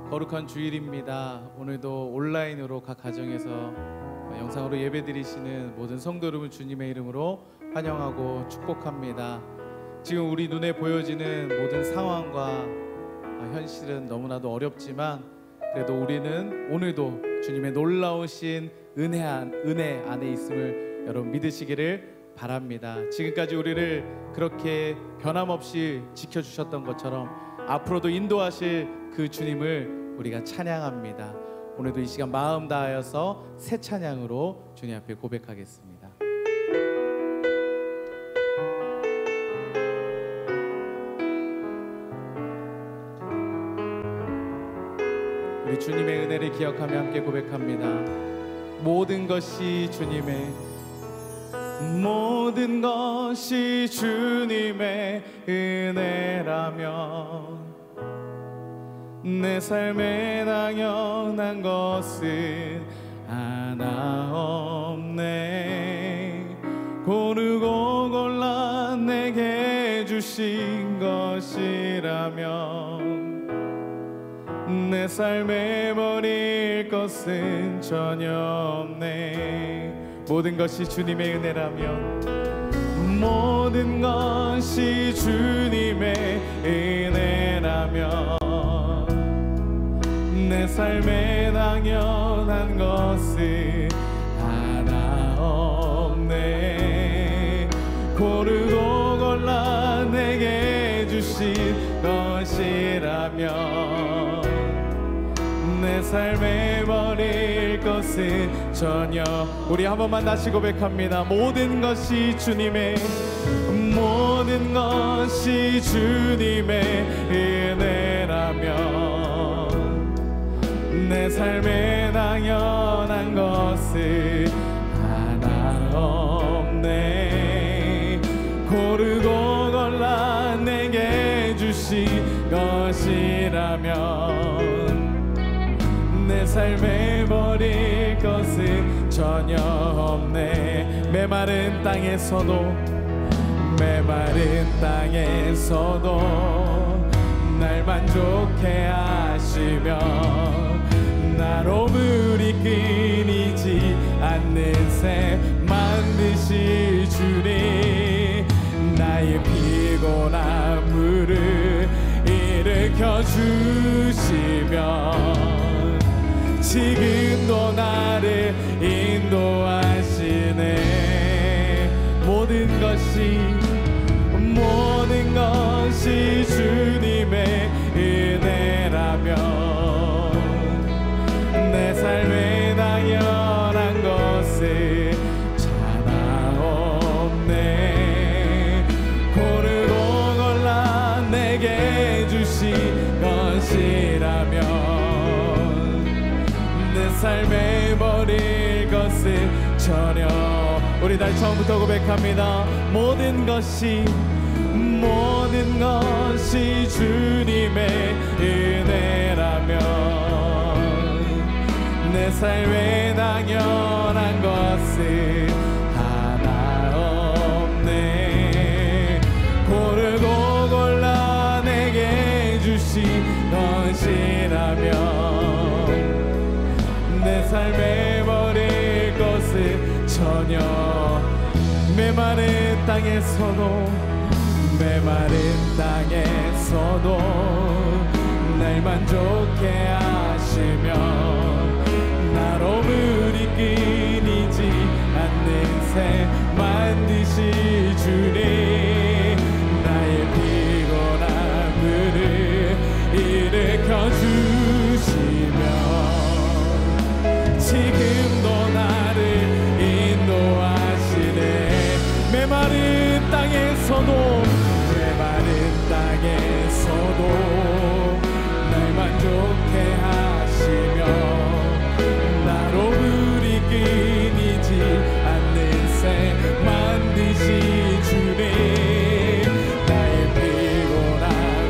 거룩한 주일입니다. 오늘도 온라인으로 각 가정에서 영상으로 예배드리시는 모든 성도 여러분 주님의 이름으로 환영하고 축복합니다. 지금 우리 눈에 보여지는 모든 상황과 현실은 너무나도 어렵지만 그래도 우리는 오늘도 주님의 놀라우신 은혜 안에 있음을 여러분 믿으시기를 바랍니다. 지금까지 우리를 그렇게 변함없이 지켜주셨던 것처럼 앞으로도 인도하실 그 주님을 우리가 찬양합니다. 오늘도 이 시간 마음 다하여서 새 찬양으로 주님 앞에 고백하겠습니다. 우리 주님의 은혜를 기억하며 함께 고백합니다. 모든 것이 주님의, 모든 것이 주님의 은혜라면 내 삶에 당연한 것은 하나 없네. 고르고 골라 내게 주신 것이라면 내 삶에 버릴 것은 전혀 없네. 모든 것이 주님의 은혜라면, 모든 것이 주님의 은혜라면 내 삶에 당연한 것은 하나 없네. 고르고 골라 내게 주신 것이라면 내 삶에 버릴 것은 전혀. 우리 한 번만 다시 고백합니다. 모든 것이 주님의, 모든 것이 주님의 은혜라면 내 삶에 당연한 것은 하나 없네. 고르고 골라 내게 주신 것이라면 내 삶에 버릴 것은 전혀 없네. 메마른 땅에서도, 메마른 땅에서도 날 만족해 하시며 나로 물이 끊이지 않는 새 만드실 주님, 나의 피곤한 물을 일으켜 주시며 지금도 나를 인도하시네. 모든 것이 주님의 은혜라면 내 삶에 당연한 것은 하나 없네. 고르고 골라 내게 주신 것이라면 내 삶에 버릴 것은 전혀. 우리 다시 처음부터 고백합니다. 모든 것이 주님의 은혜라면 내 삶에 당연한 것은 하나 없네. 고르고 골라 내게 주신 것이라면 내 삶에 버릴 것은 전혀. 메마른 땅에서도 날 만족해 하시며 나로 물이 끊이지 않는 새 만드실 주님, 나의 피곤한 물을 일으켜 주시며 지금도 나를 인도하시네. 메마른 땅에서도 날 만족해 하시며 나로 물이 끊이지 않는 새 만드신 주님, 나의 피곤한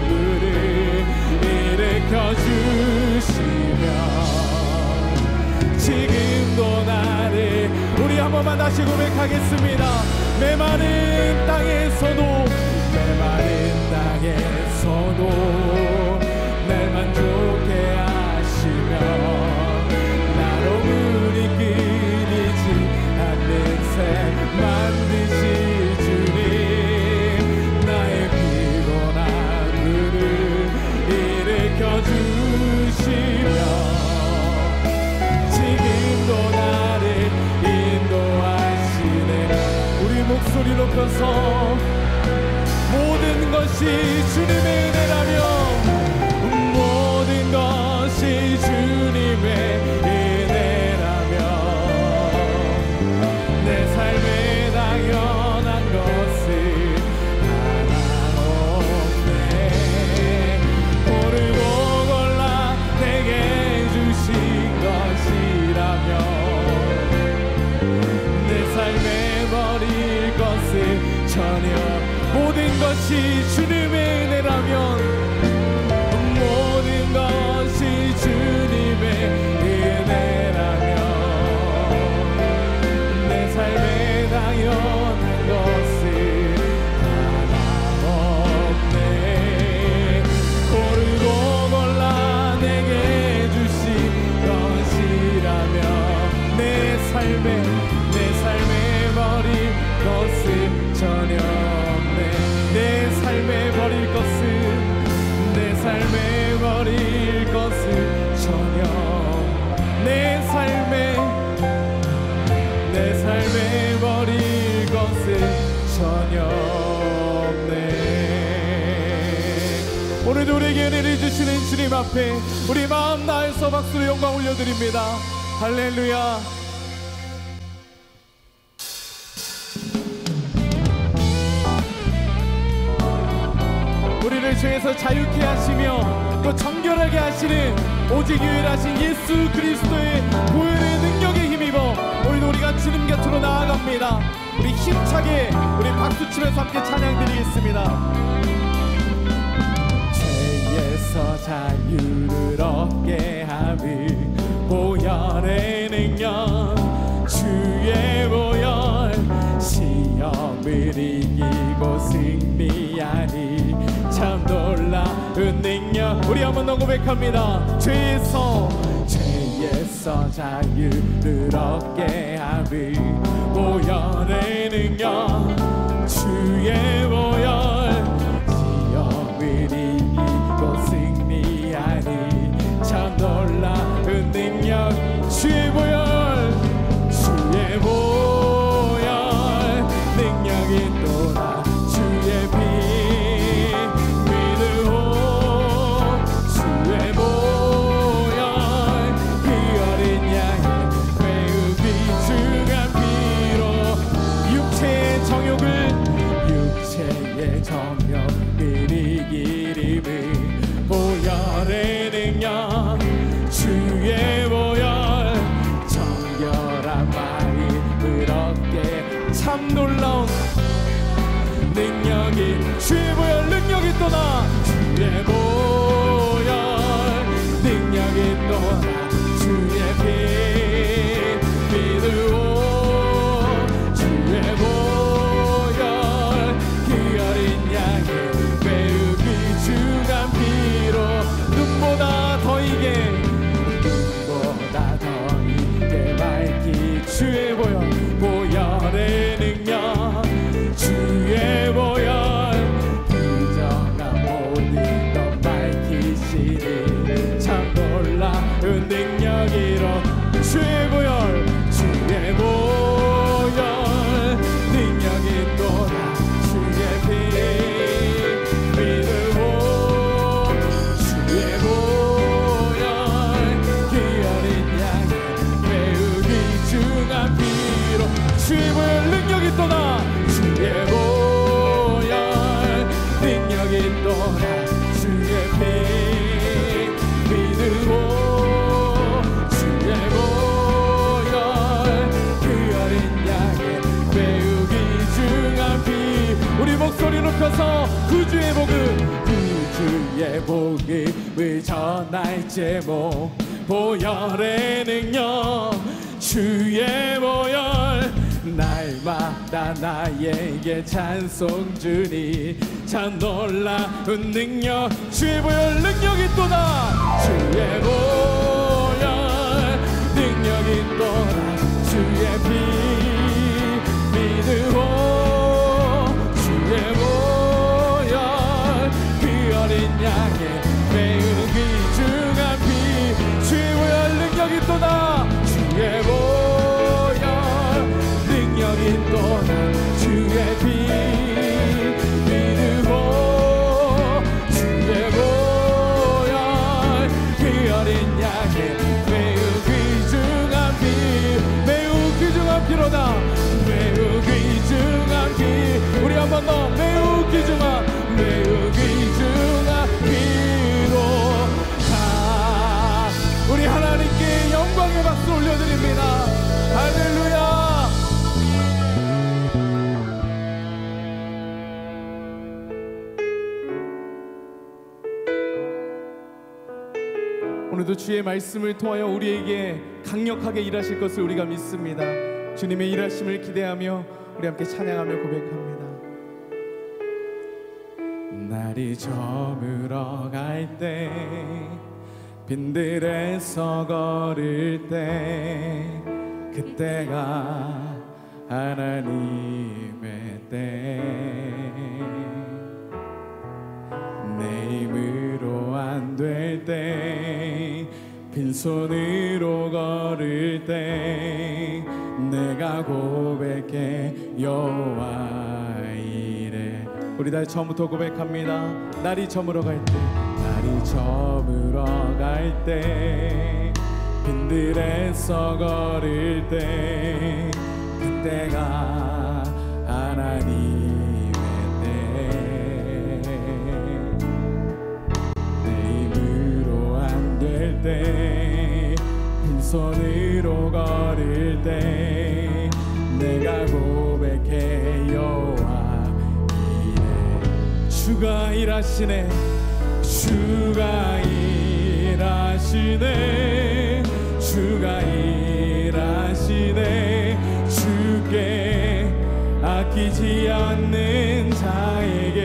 물을 일으켜 주시며 지금도 나를. 우리 한 번만 다시 고백하겠습니다. 메마른 땅에서도 날 만족해 목소리 높여서 모든 것이 주님의 은혜라며 모든 것이 주님의 은혜라며 내 삶에 당연한 것은 하나 없네 고르고 골라 내게 주신 것이라며 내 삶에 버릴 것은 전혀 모든 것이 주님의 은혜라면 모든 것이 주님의 은혜라면 내 삶에 당연한 것은 하나 없네 고르고 골라 내게 주신 것이라면 내 삶에 버릴 것은 전혀 내 삶에 버릴 것은 내 삶에 버릴 것은 전혀 내 삶에 버릴 것은 전혀 없네. 오늘도 우리에게 은혜를 주시는 주님 앞에 우리 마음 다해서 박수로 영광 올려드립니다. 할렐루야. 우리를 죄에서 자유케 하시며 또 정결하게 하시는 오직 유일하신 예수 그리스도의 보혈의 능력에 힘입어 오늘도 우리가 주님 곁으로 나아갑니다. 우리 힘차게 우리 박수치면서 함께 찬양드리겠습니다. 죄에서 자유를 얻게 함을 보혈의 능력 주의 보혈 시험을 이기고 승리하니 참 놀라운 능력 우리 한번 더 고백합니다. 죄에서 자유를 얻게 함을 보혈의 능력 주의 보혈 시험을 이기고 승리하니 참 놀라운 능력 주의 보혈 능력이 또나 주의 피 정욕을 이기림을 보혈의 능력 주의 보혈 정결한 마음을 얻게 참 놀라운 능력이 주의 보혈 능력이 또나 주의 보혈 능력이 또나 주의 피 믿으오 주의 보혈 눈보다 더 이게 밝히 주의 보혈 보혈의 능력 주의 보혈 부정한 모든 것 밝히시니 참 놀라운 능력이로 주의 보혈 능력이 또나 주의 피 믿으오 주의 보혈 귀어린 양의 매우 귀중한 피로 주의 보혈 능력이 또나 주의 보혈 능력이 또나 주의 피 믿으오 주의 보혈 그 어린 양의 매우 귀중한 피 우리 목소리 높여서 구주의 복음을 전할 제목 보혈의 능력 주의 보혈 날마다 나에게 찬송 주니 참 놀라운 능력 주의 보혈 능력이 또나 주의 보혈 능력이 또나 주의 피 믿으오 주의 보혈 그 어린 양의 매우 귀중한 피 주의 보혈 능력이 또나 주의 보혈 능력이 또나 주의 번 더 매우 귀중한 기록하. 우리 하나님께 영광의 박수 올려드립니다. 할렐루야. 오늘도 주의 말씀을 통하여 우리에게 강력하게 일하실 것을 우리가 믿습니다. 주님의 일하심을 기대하며 우리 함께 찬양하며 고백합니다. 날이 저물어 갈 때, 빈들에서 걸을 때, 그때가 하나님의 때. 내 힘으로 안 될 때, 빈손으로 걸을 때, 내가 고백해 여호와 이래. 우리 다시 처음부터 고백합니다. 날이 저물어 갈 때, 날이 저물어 갈 때, 빈들에서 걸을 때, 그때가 하나님의 때. 내 힘으로 안 될 때, 빈손으로 걸을 때, 내가 고백해 여호와 이래. 주가 일하시네, 주가 일하시네, 주가 일하시네. 주께 아끼지 않는 자에게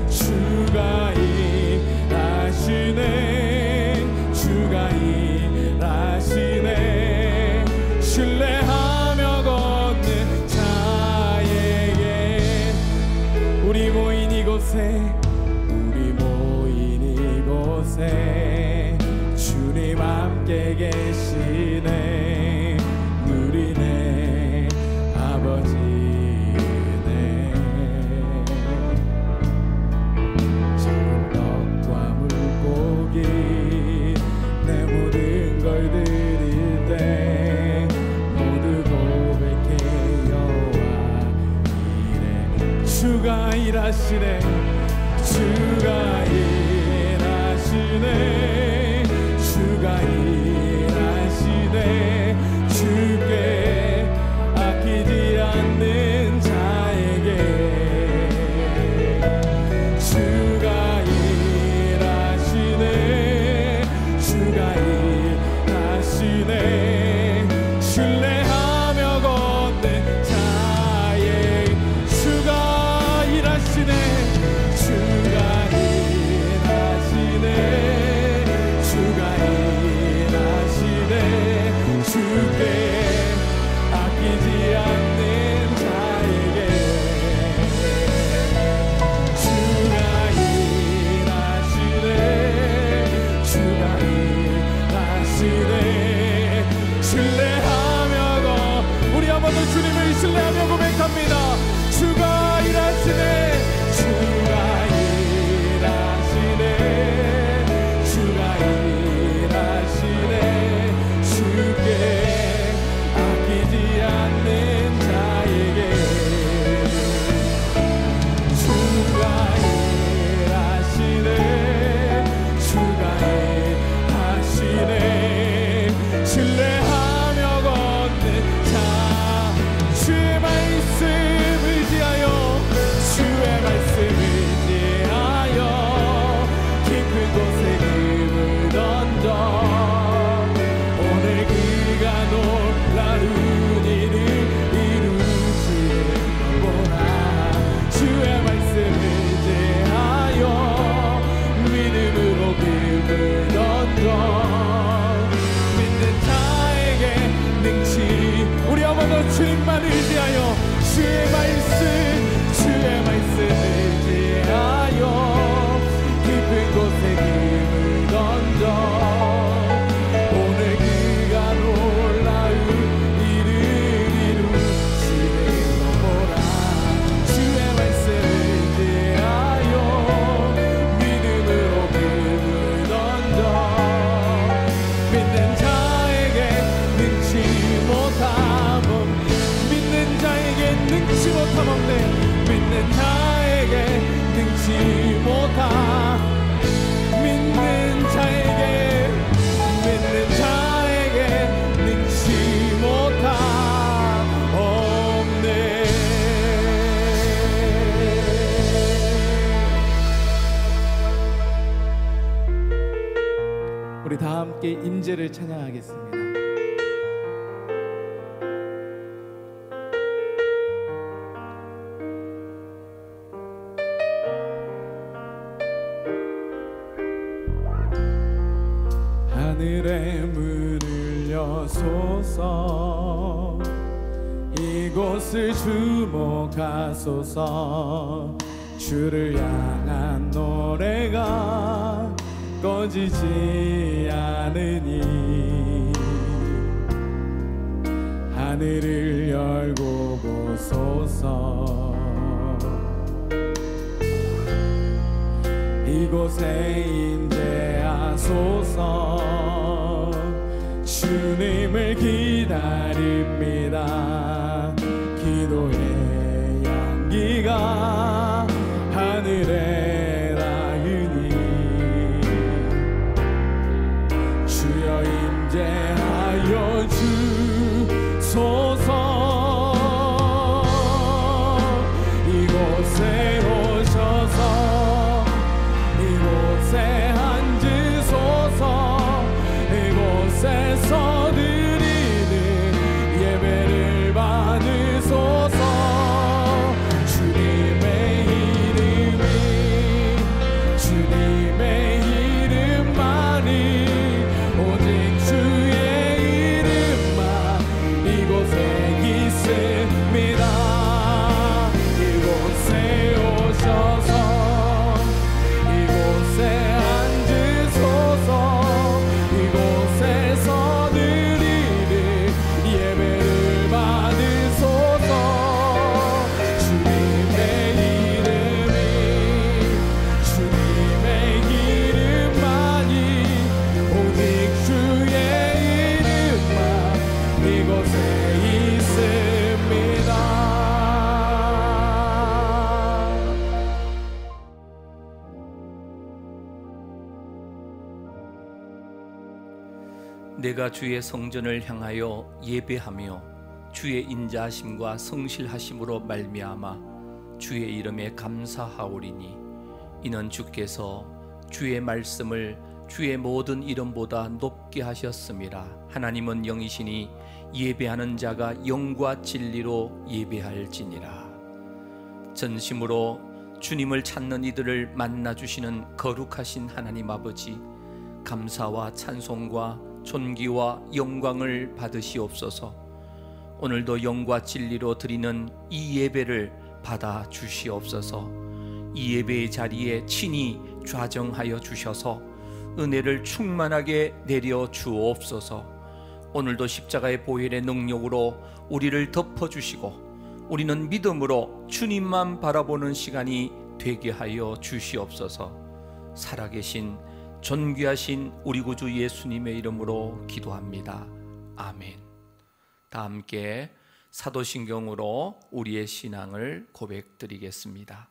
주가 일하시네, 주가 일하시네. 신뢰하며 걷는 자에게. 우리 모인 이곳에, 우리 모인 이곳에 주님 함께 계시네. 누리네 아버지네. 작은 떡과 물고기 내 모든 걸 드릴 때, 모두 고백해 여호와 이래. 주가 일하시네, 주가 일하시네, 주가 일하시네. 주께 아끼지 않는 자에게 주가 일하시네, 주가 일하시네. 신뢰하며 걷는 자에 주가 일하시네, 주가 일하시네, 주가 일하시네. 주께 아끼지 않는 자에게 주가 일하시네, 주가 일하시네. 신뢰하며 우리 한 번 더 주님을 신뢰하며 고백합니다. 주가 일하시네, 주가 일하시네, 주가 일하시네. 주께 아끼지 않는 자에게 주가 일하시네, 주가 일하시네. 신뢰하며 걷는 자. 주의 말씀 의지하여, 주의 말씀 의지하여 깊은 곳에 금을 던져 오늘 그가 놀라운 일을 이루시는구나. 주의 말씀 의지하여 믿음으로 금을 던져 믿는 자에게 능치. 우리 한 번 더 주님만 의지하여, 주의 말씀, 주의 말씀 의지하여 깊은 곳에 금을 던져 오늘 그가 놀라운 일을 이루시는 거라. 주의 말씀 의지하여 믿음으로 금을 던져 믿는 자에게 능치 못함은, 믿는 자에게 능치 우리 다 함께 임재를 찬양하겠습니다. 하늘의 문을 여소서, 이곳을 주목하소서. 주를 향한 노래가 꺼지지 않으니 하늘을 열고 보소서. 이곳에 임재하소서. 주님을 기다립니다. 기도의 향기가 하늘에 닿으니 주여 임재하여 주소서. 이곳에 오셔서 이곳에 앉으소서. 이곳에서 드리는 예배를 받으소서. 주님의 이름만이, 오직 주의 이름만 이곳에 있습니다. 이곳에 오셔서 이곳에 앉으소서. 이곳에서 드리는 예배를 받으소서. 주님의 이름이, 주님의 이름만이, 오직 주의 이름만 이곳에 있습니다. 내가 주의 성전을 향하여 예배하며 주의 인자하심과 성실하심으로 말미암아 주의 이름에 감사하오리니, 이는 주께서 주의 말씀을 주의 모든 이름보다 높게 하셨음이라. 하나님은 영이시니 예배하는 자가 영과 진리로 예배할지니라. 전심으로 주님을 찾는 이들을 만나주시는 거룩하신 하나님 아버지, 감사와 찬송과 존귀와 영광을 받으시옵소서. 오늘도 영과 진리로 드리는 이 예배를 받아 주시옵소서. 이 예배의 자리에 친히 좌정하여 주셔서 은혜를 충만하게 내려 주옵소서. 오늘도 십자가의 보혈의 능력으로 우리를 덮어주시고 우리는 믿음으로 주님만 바라보는 시간이 되게 하여 주시옵소서. 살아계신 존귀하신 우리 구주 예수님의 이름으로 기도합니다. 아멘. 다 함께 사도신경으로 우리의 신앙을 고백드리겠습니다.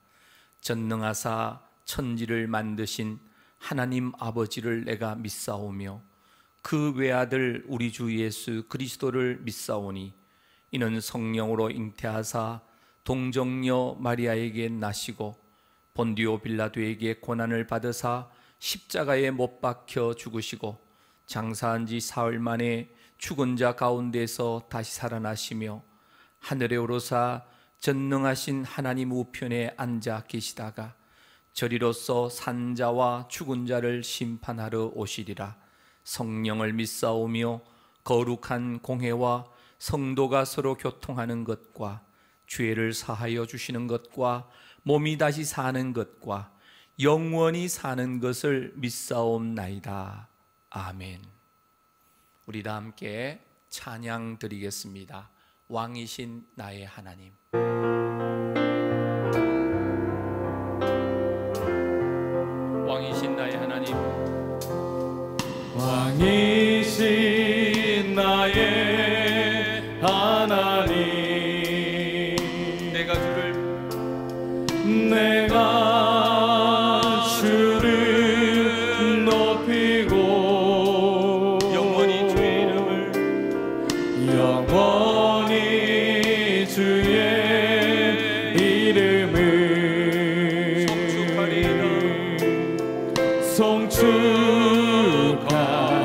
전능하사 천지를 만드신 하나님 아버지를 내가 믿사오며 그 외아들 우리 주 예수 그리스도를 믿사오니, 이는 성령으로 잉태하사 동정녀 마리아에게 나시고 본디오 빌라도에게 고난을 받으사 십자가에 못 박혀 죽으시고 장사한 지 사흘 만에 죽은 자 가운데서 다시 살아나시며 하늘에 오르사 전능하신 하나님 우편에 앉아 계시다가 저리로서 산 자와 죽은 자를 심판하러 오시리라. 성령을 믿사오며 거룩한 공회와 성도가 서로 교통하는 것과 죄를 사하여 주시는 것과 몸이 다시 사는 것과 영원히 사는 것을 믿사옵나이다. 아멘. 우리 다 함께 찬양 드리겠습니다. 왕이신 나의 하나님. 왕이신 나의 하나님. 왕이신 나의 하나님, 내가 주를 높이고 영원히 주의 이름을 성축하리이다.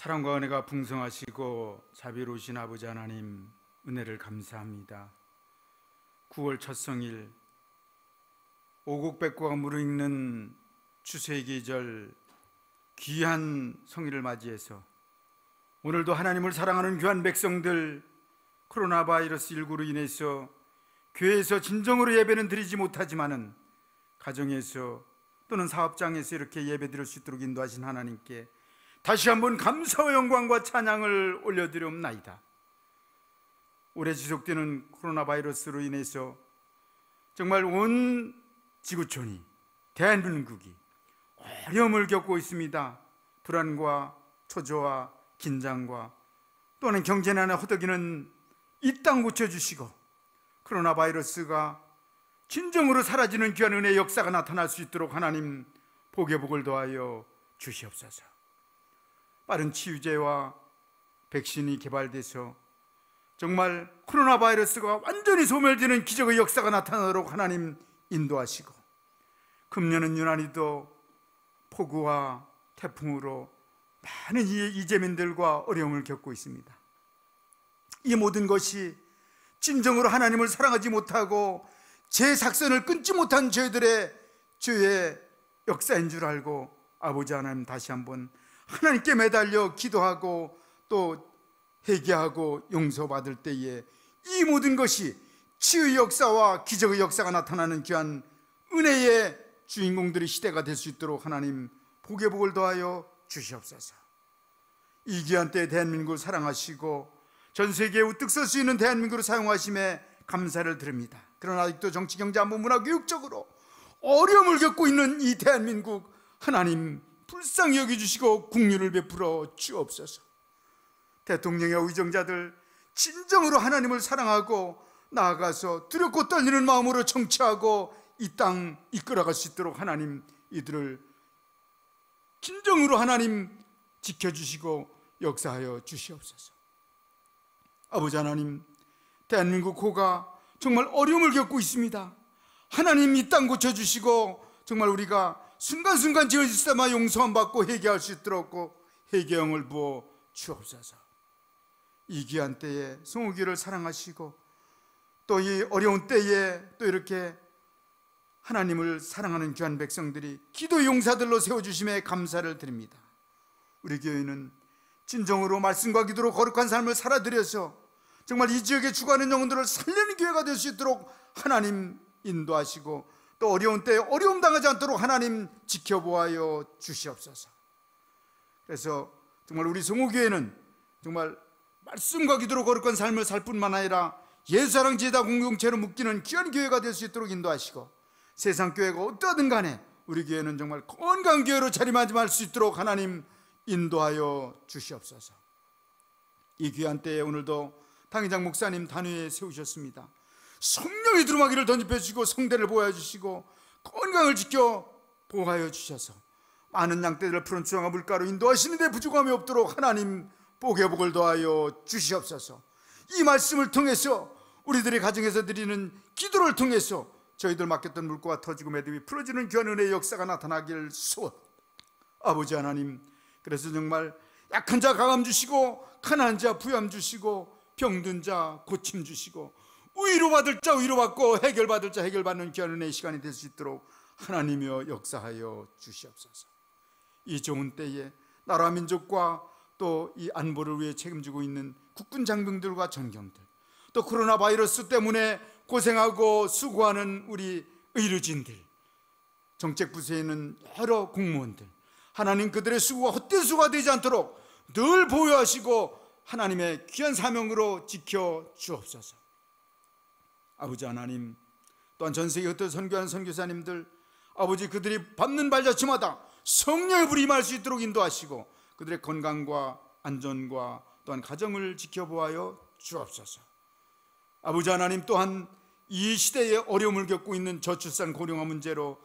사랑과 은혜가 풍성하시고 자비로우신 아버지 하나님, 은혜를 감사합니다. 9월 첫 성일, 오곡백과가 무르익는 추수의 계절, 귀한 성일을 맞이해서 오늘도 하나님을 사랑하는 귀한 백성들, 코로나 바이러스 19로 인해서 교회에서 진정으로 예배는 드리지 못하지만은 가정에서 또는 사업장에서 이렇게 예배 드릴 수 있도록 인도하신 하나님께 다시 한번 감사와 영광과 찬양을 올려드리옵나이다. 오래 지속되는 코로나 바이러스로 인해서 정말 온 지구촌이, 대한민국이 어려움을 겪고 있습니다. 불안과 초조와 긴장과 또한 경제난에 허덕이는 이 땅 고쳐주시고 코로나 바이러스가 진정으로 사라지는 귀한 은혜의 역사가 나타날 수 있도록 하나님 복의 복을 더하여 주시옵소서. 빠른 치유제와 백신이 개발돼서 정말 코로나 바이러스가 완전히 소멸되는 기적의 역사가 나타나도록 하나님 인도하시고, 금년은 유난히도 폭우와 태풍으로 많은 이재민들과 어려움을 겪고 있습니다. 이 모든 것이 진정으로 하나님을 사랑하지 못하고 제 작선을 끊지 못한 저희들의 죄의 역사인 줄 알고 아버지 하나님, 다시 한번 하나님께 매달려 기도하고 또 회개하고 용서받을 때에 이 모든 것이 치유의 역사와 기적의 역사가 나타나는 귀한 은혜의 주인공들의 시대가 될 수 있도록 하나님 복의 복을 더하여 주시옵소서. 이 귀한 때에 대한민국을 사랑하시고 전 세계에 우뚝 설 수 있는 대한민국을 사용하심에 감사를 드립니다. 그러나 아직도 정치, 경제, 안보, 문화, 교육적으로 어려움을 겪고 있는 이 대한민국, 하나님 불쌍히 여겨주시고 국률을 베풀어 주옵소서. 대통령의 의정자들 진정으로 하나님을 사랑하고 나아가서 두렵고 떨리는 마음으로 정치하고 이 땅 이끌어갈 수 있도록 하나님 이들을 진정으로 하나님 지켜주시고 역사하여 주시옵소서. 아버지 하나님, 대한민국 호가 정말 어려움을 겪고 있습니다. 하나님 이 땅 고쳐주시고 정말 우리가 순간순간 지어질 때마다 용서함 받고 회개할 수 있도록 회개형을 부어 주옵소서. 이 귀한 때에 송우기를 사랑하시고 또 이 어려운 때에 또 이렇게 하나님을 사랑하는 귀한 백성들이 기도의 용사들로 세워주심에 감사를 드립니다. 우리 교회는 진정으로 말씀과 기도로 거룩한 삶을 살아들여서 정말 이 지역에 죽어가는 영혼들을 살리는 교회가 될 수 있도록 하나님 인도하시고 또 어려운 때에 어려움 당하지 않도록 하나님 지켜보아여 주시옵소서. 그래서 정말 우리 성호교회는 정말 말씀과 기도로 거룩한 삶을 살 뿐만 아니라 예수사랑 제다 공동체로 묶이는 귀한 교회가 될 수 있도록 인도하시고, 세상 교회가 어떠하든 간에 우리 교회는 정말 건강한 교회로 자리매김할 수 있도록 하나님 인도하여 주시옵소서. 이 귀한 때에 오늘도 당회장 목사님 단위에 세우셨습니다. 성령의 두루마기를 던집해 주시고 성대를 보호해 주시고 건강을 지켜 보호하여 주셔서 많은 양떼들을 푸른 수양과 물가로 인도하시는 데 부족함이 없도록 하나님 복의 복을 더하여 주시옵소서. 이 말씀을 통해서 우리들의 가정에서 드리는 기도를 통해서 저희들 맡겼던 물고가 터지고 매듭이 풀어지는 귀한 은혜의 역사가 나타나길 소원. 아버지 하나님, 그래서 정말 약한 자 강함 주시고 가난한 자 부ям 주시고 병든 자 고침 주시고 위로받을 자 위로받고 해결받을 자 해결받는 귀한 은혜의 시간이 될 수 있도록 하나님이여 역사하여 주시옵소서. 이 좋은 때에 나라 민족과 또 이 안보를 위해 책임지고 있는 국군 장병들과 전경들, 또 코로나 바이러스 때문에 고생하고 수고하는 우리 의료진들, 정책부서에 있는 여러 공무원들, 하나님 그들의 수고가 헛된 수고가 되지 않도록 늘 보호하시고 하나님의 귀한 사명으로 지켜 주옵소서. 아버지 하나님, 또한 전세계 흩어 선교하는 선교사님들, 아버지 그들이 밟는 발자취마다 성령의 불이 임할 수 있도록 인도하시고 그들의 건강과 안전과 또한 가정을 지켜보아여 주옵소서. 아버지 하나님, 또한 이 시대에 어려움을 겪고 있는 저출산 고령화 문제로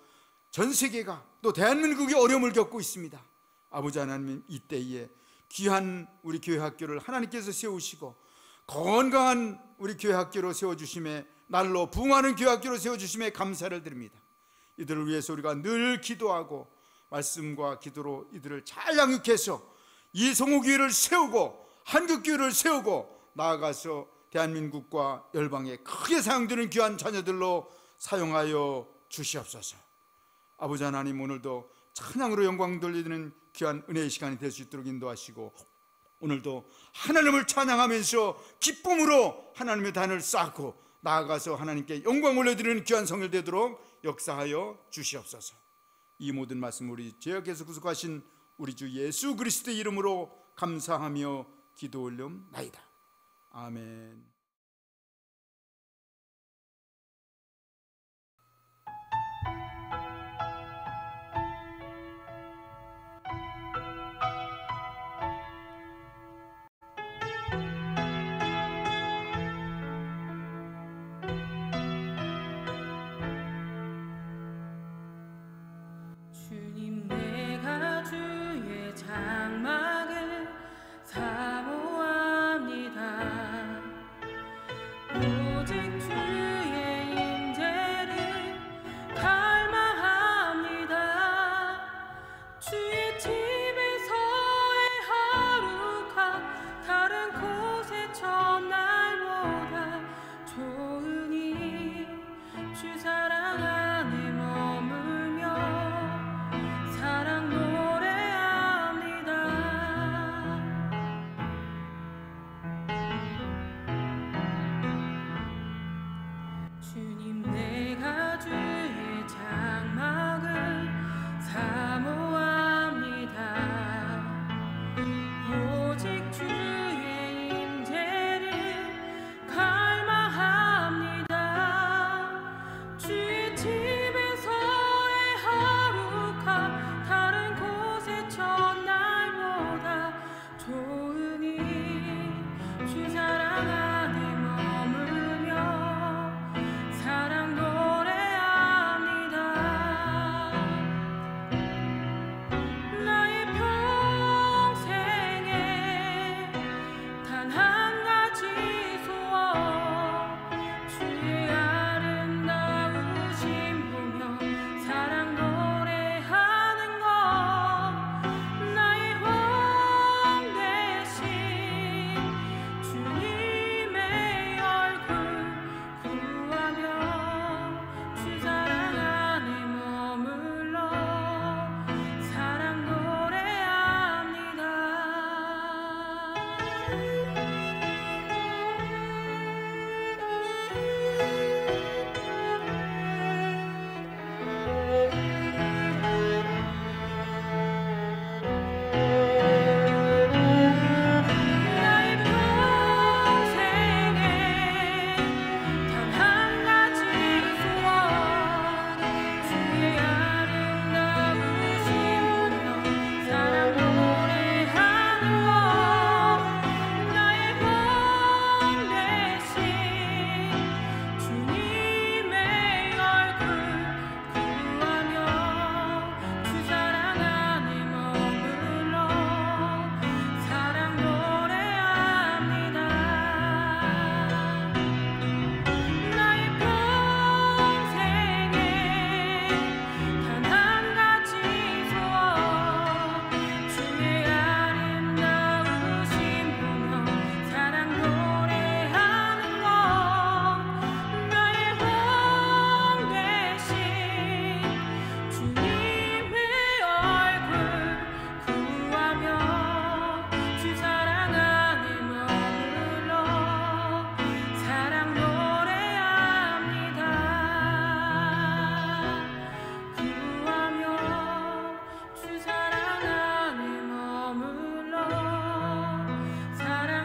전 세계가 또 대한민국이 어려움을 겪고 있습니다. 아버지 하나님, 이때에 귀한 우리 교회 학교를 하나님께서 세우시고 건강한 우리 교회 학교로 세워주심에, 날로 부흥하는 교회 학교로 세워주심에 감사를 드립니다. 이들을 위해서 우리가 늘 기도하고 말씀과 기도로 이들을 잘 양육해서 이 성호교회를 세우고 한국교회를 세우고 나아가서 대한민국과 열방에 크게 사용되는 귀한 자녀들로 사용하여 주시옵소서. 아버지 하나님, 오늘도 찬양으로 영광 돌리는 귀한 은혜의 시간이 될 수 있도록 인도하시고, 오늘도 하나님을 찬양하면서 기쁨으로 하나님의 단을 쌓고 나아가서 하나님께 영광 올려드리는 귀한 성일 되도록 역사하여 주시옵소서. 이 모든 말씀 우리 죄악에서 구속하신 우리 주 예수 그리스도의 이름으로 감사하며 기도 올려나이다. 아멘. 주님, 내가 주의 장막을 사모합니다. 오직 주의 임재를 갈망합니다. 주의 집에서의 하루가 다른 곳의 첫날보다 좋으니 주 사랑 안에 머물며 사랑 노래합니다. 주님, 내가 주의 장막을 사모합니다. 오직 주의 임재를 갈망합니다. 주의 집에서의 하루가 다른 곳의 첫날보다 좋으니 주 사랑 안에 머물며 사랑 노래합니다. 나의 평생에 단 한 가지 소원, 주의 아름다우심 보며 사랑 노래하는 것. 나의 왕 대신 주님의 얼굴 구하며 주 사랑 안에 머물러 사랑 노래합니다. 나의 평생에 단 한 가지 소원, 주의 아름다우심 보며 사랑 노래하는 것. 나의 왕 대신 주님의 얼굴 구하며 주 사랑 안에 머물러 사랑 노래합니다. 나의 평생에 단 한 가지 소원, 주의 아름다우심 보며 사랑 노래하는 것. 나의 왕 대신 주님의 얼굴 구하며 주 사랑 안에 머물러 사랑 노래합니다. 구하며 주 사랑 안에 머물러 사랑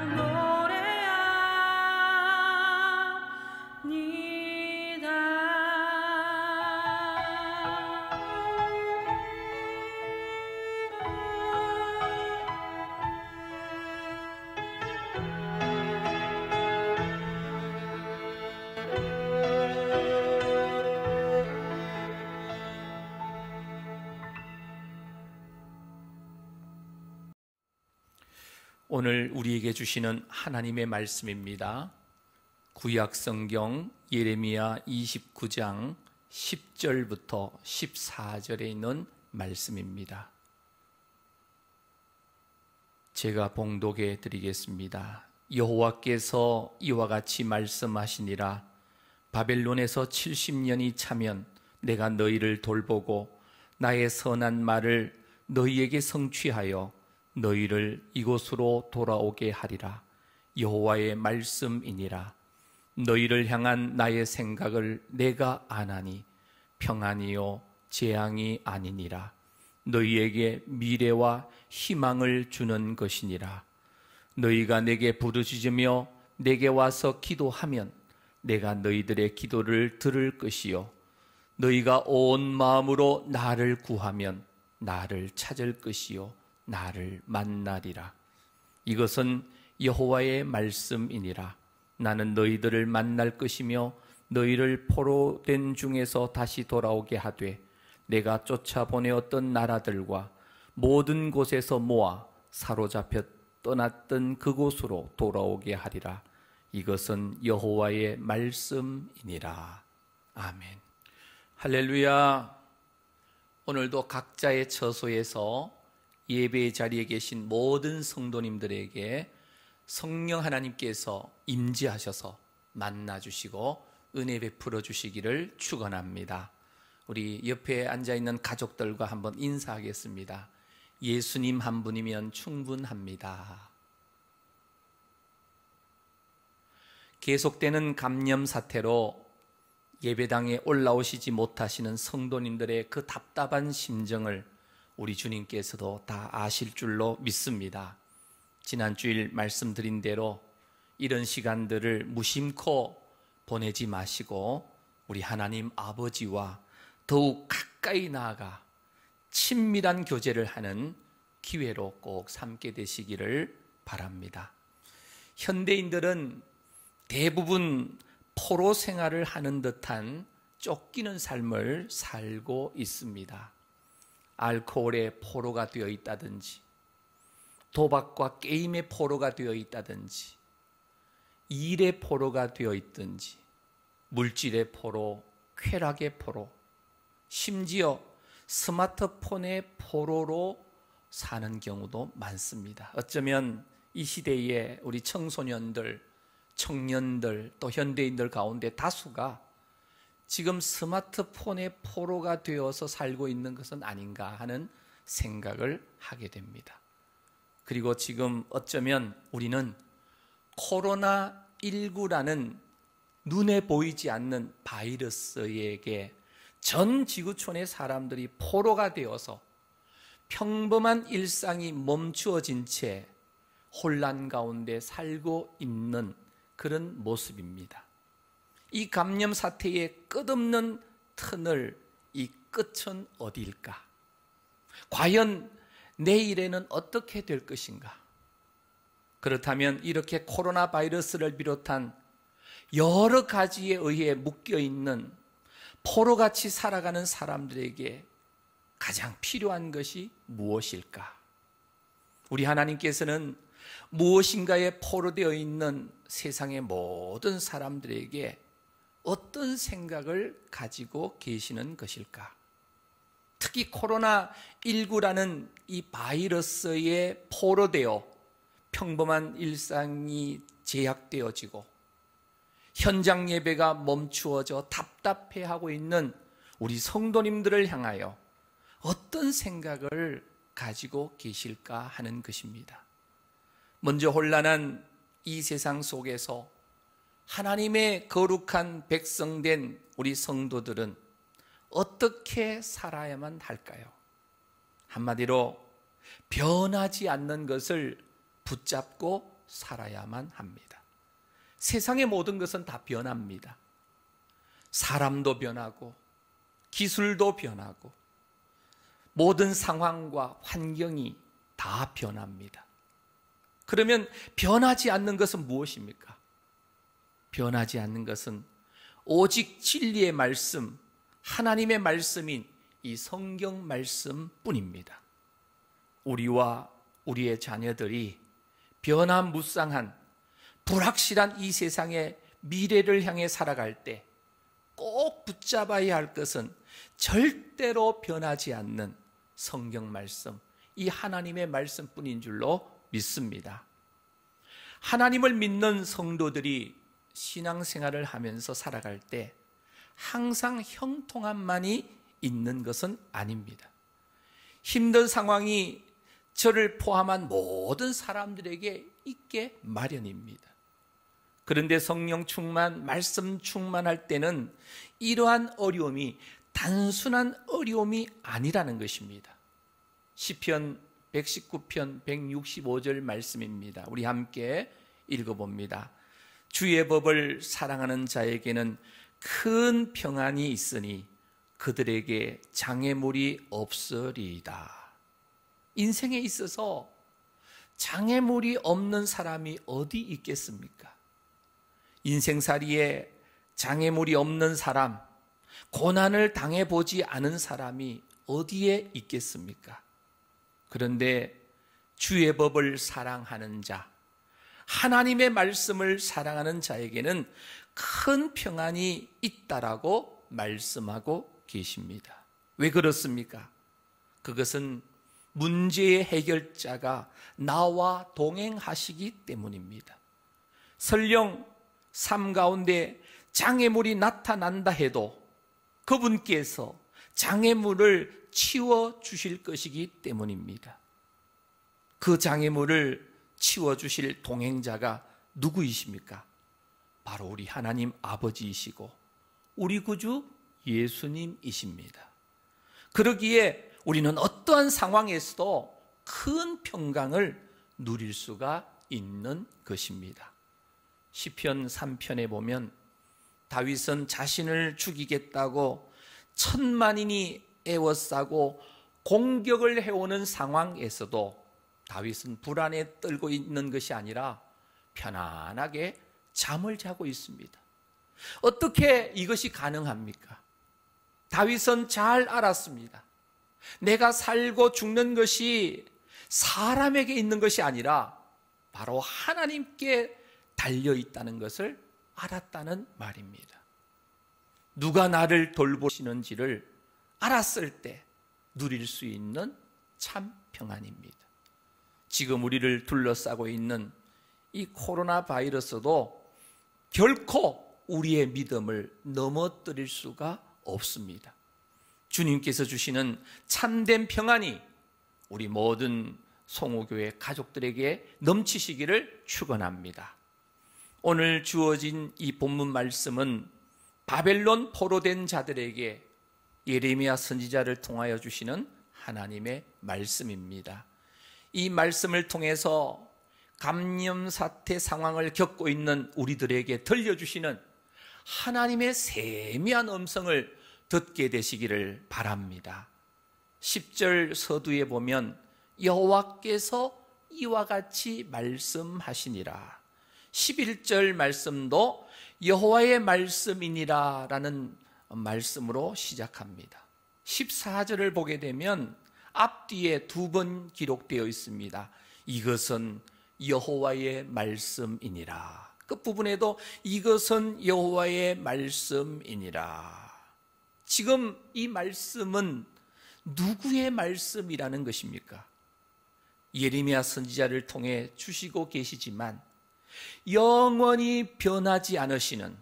오늘 우리에게 주시는 하나님의 말씀입니다. 구약 성경 예레미야 29장 10절부터 14절에 있는 말씀입니다. 제가 봉독해 드리겠습니다. 여호와께서 이와 같이 말씀하시니라. 바벨론에서 70년이 차면 내가 너희를 돌보고 나의 선한 말을 너희에게 성취하여 너희를 이곳으로 돌아오게 하리라. 여호와의 말씀이니라. 너희를 향한 나의 생각을 내가 아나니 평안이요 재앙이 아니니라. 너희에게 미래와 희망을 주는 것이니라. 너희가 내게 부르짖으며 내게 와서 기도하면 내가 너희들의 기도를 들을 것이요 너희가 온 마음으로 나를 구하면 나를 찾을 것이요 나를 만나리라. 이것은 여호와의 말씀이니라. 나는 너희들을 만날 것이며 너희를 포로된 중에서 다시 돌아오게 하되 내가 쫓아보내었던 나라들과 모든 곳에서 모아 사로잡혀 떠났던 그곳으로 돌아오게 하리라. 이것은 여호와의 말씀이니라. 아멘. 할렐루야. 오늘도 각자의 처소에서 예배의 자리에 계신 모든 성도님들에게 성령 하나님께서 임재하셔서 만나주시고 은혜 베풀어 주시기를 축원합니다. 우리 옆에 앉아있는 가족들과 한번 인사하겠습니다. 예수님 한 분이면 충분합니다. 계속되는 감염 사태로 예배당에 올라오시지 못하시는 성도님들의 그 답답한 심정을 우리 주님께서도 다 아실 줄로 믿습니다. 지난 주일 말씀드린 대로 이런 시간들을 무심코 보내지 마시고 우리 하나님 아버지와 더욱 가까이 나아가 친밀한 교제를 하는 기회로 꼭 삼게 되시기를 바랍니다. 현대인들은 대부분 포로 생활을 하는 듯한 쫓기는 삶을 살고 있습니다. 알코올의 포로가 되어 있다든지 도박과 게임의 포로가 되어 있다든지 일의 포로가 되어 있든지 물질의 포로, 쾌락의 포로, 심지어 스마트폰의 포로로 사는 경우도 많습니다. 어쩌면 이 시대에 우리 청소년들, 청년들 또 현대인들 가운데 다수가 지금 스마트폰의 포로가 되어서 살고 있는 것은 아닌가 하는 생각을 하게 됩니다. 그리고 지금 어쩌면 우리는 코로나19라는 눈에 보이지 않는 바이러스에게 전 지구촌의 사람들이 포로가 되어서 평범한 일상이 멈추어진 채 혼란 가운데 살고 있는 그런 모습입니다. 이 감염 사태의 끝없는 터널, 이 끝은 어디일까? 과연 내일에는 어떻게 될 것인가? 그렇다면 이렇게 코로나 바이러스를 비롯한 여러 가지에 의해 묶여있는 포로같이 살아가는 사람들에게 가장 필요한 것이 무엇일까? 우리 하나님께서는 무엇인가에 포로되어 있는 세상의 모든 사람들에게 어떤 생각을 가지고 계시는 것일까? 특히 코로나19라는 이 바이러스에 포로되어 평범한 일상이 제약되어지고 현장 예배가 멈추어져 답답해하고 있는 우리 성도님들을 향하여 어떤 생각을 가지고 계실까 하는 것입니다. 먼저 혼란한 이 세상 속에서 하나님의 거룩한 백성된 우리 성도들은 어떻게 살아야만 할까요? 한마디로 변하지 않는 것을 붙잡고 살아야만 합니다. 세상의 모든 것은 다 변합니다. 사람도 변하고 기술도 변하고 모든 상황과 환경이 다 변합니다. 그러면 변하지 않는 것은 무엇입니까? 변하지 않는 것은 오직 진리의 말씀, 하나님의 말씀인 이 성경 말씀뿐입니다. 우리와 우리의 자녀들이 변화무쌍한 불확실한 이 세상의 미래를 향해 살아갈 때 꼭 붙잡아야 할 것은 절대로 변하지 않는 성경 말씀, 이 하나님의 말씀뿐인 줄로 믿습니다. 하나님을 믿는 성도들이 신앙생활을 하면서 살아갈 때 항상 형통함만이 있는 것은 아닙니다. 힘든 상황이 저를 포함한 모든 사람들에게 있게 마련입니다. 그런데 성령 충만, 말씀 충만할 때는 이러한 어려움이 단순한 어려움이 아니라는 것입니다. 시편 119편 165절 말씀입니다. 우리 함께 읽어봅니다. 주의 법을 사랑하는 자에게는 큰 평안이 있으니 그들에게 장애물이 없으리이다. 인생에 있어서 장애물이 없는 사람이 어디 있겠습니까? 인생살이에 장애물이 없는 사람, 고난을 당해보지 않은 사람이 어디에 있겠습니까? 그런데 주의 법을 사랑하는 자, 하나님의 말씀을 사랑하는 자에게는 큰 평안이 있다라고 말씀하고 계십니다. 왜 그렇습니까? 그것은 문제의 해결자가 나와 동행하시기 때문입니다. 설령 삶 가운데 장애물이 나타난다 해도 그분께서 장애물을 치워주실 것이기 때문입니다. 그 장애물을 치워주실 동행자가 누구이십니까? 바로 우리 하나님 아버지이시고 우리 구주 예수님이십니다. 그러기에 우리는 어떠한 상황에서도 큰 평강을 누릴 수가 있는 것입니다. 시편 3편에 보면 다윗은 자신을 죽이겠다고 천만인이 애워싸고 공격을 해오는 상황에서도 다윗은 불안에 떨고 있는 것이 아니라 편안하게 잠을 자고 있습니다. 어떻게 이것이 가능합니까? 다윗은 잘 알았습니다. 내가 살고 죽는 것이 사람에게 있는 것이 아니라 바로 하나님께 달려있다는 것을 알았다는 말입니다. 누가 나를 돌보시는지를 알았을 때 누릴 수 있는 참 평안입니다. 지금 우리를 둘러싸고 있는 이 코로나 바이러스도 결코 우리의 믿음을 넘어뜨릴 수가 없습니다. 주님께서 주시는 참된 평안이 우리 모든 송호교회 가족들에게 넘치시기를 축원합니다. 오늘 주어진 이 본문 말씀은 바벨론 포로된 자들에게 예레미야 선지자를 통하여 주시는 하나님의 말씀입니다. 이 말씀을 통해서 감염 사태 상황을 겪고 있는 우리들에게 들려주시는 하나님의 세미한 음성을 듣게 되시기를 바랍니다. 10절 서두에 보면 여호와께서 이와 같이 말씀하시니라. 11절 말씀도 여호와의 말씀이니라 라는 말씀으로 시작합니다. 14절을 보게 되면 앞뒤에 두 번 기록되어 있습니다. 이것은 여호와의 말씀이니라. 끝부분에도 이것은 여호와의 말씀이니라. 지금 이 말씀은 누구의 말씀이라는 것입니까? 예레미야 선지자를 통해 주시고 계시지만 영원히 변하지 않으시는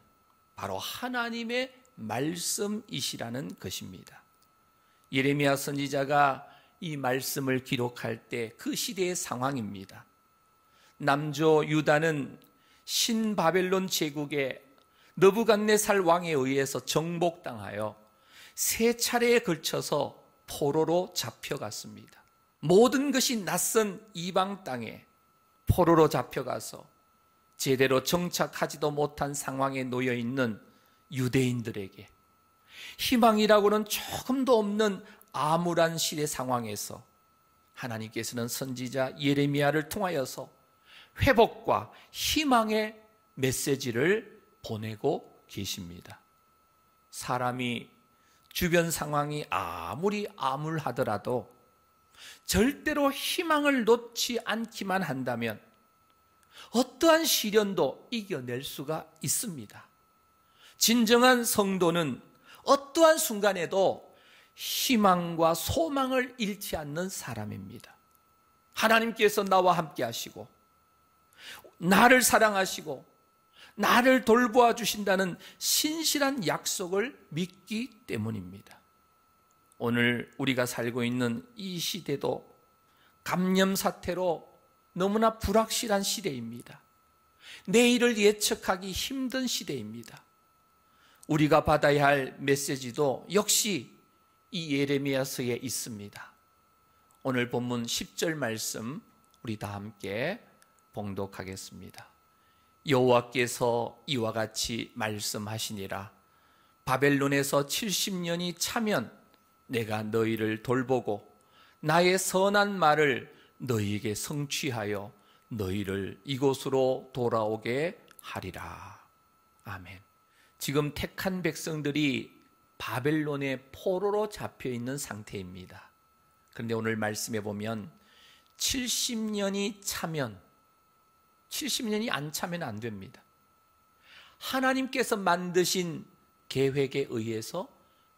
바로 하나님의 말씀이시라는 것입니다. 예레미야 선지자가 이 말씀을 기록할 때 그 시대의 상황입니다. 남조 유다는 신바벨론 제국의 느부갓네살 왕에 의해서 정복당하여 세 차례에 걸쳐서 포로로 잡혀갔습니다. 모든 것이 낯선 이방 땅에 포로로 잡혀가서 제대로 정착하지도 못한 상황에 놓여 있는 유대인들에게 희망이라고는 조금도 없는 암울한 시대 상황에서 하나님께서는 선지자 예레미야를 통하여서 회복과 희망의 메시지를 보내고 계십니다. 사람이 주변 상황이 아무리 암울하더라도 절대로 희망을 놓지 않기만 한다면 어떠한 시련도 이겨낼 수가 있습니다. 진정한 성도는 어떠한 순간에도 희망과 소망을 잃지 않는 사람입니다. 하나님께서 나와 함께 하시고 나를 사랑하시고 나를 돌보아 주신다는 신실한 약속을 믿기 때문입니다. 오늘 우리가 살고 있는 이 시대도 감염 사태로 너무나 불확실한 시대입니다. 내일을 예측하기 힘든 시대입니다. 우리가 받아야 할 메시지도 역시 이 예레미야서에 있습니다. 오늘 본문 10절 말씀 우리 다 함께 봉독하겠습니다. 여호와께서 이와 같이 말씀하시니라. 바벨론에서 70년이 차면 내가 너희를 돌보고 나의 선한 말을 너희에게 성취하여 너희를 이곳으로 돌아오게 하리라. 아멘. 지금 택한 백성들이 바벨론의 포로로 잡혀 있는 상태입니다. 그런데 오늘 말씀에 보면 70년이 차면, 70년이 안 차면 안 됩니다. 하나님께서 만드신 계획에 의해서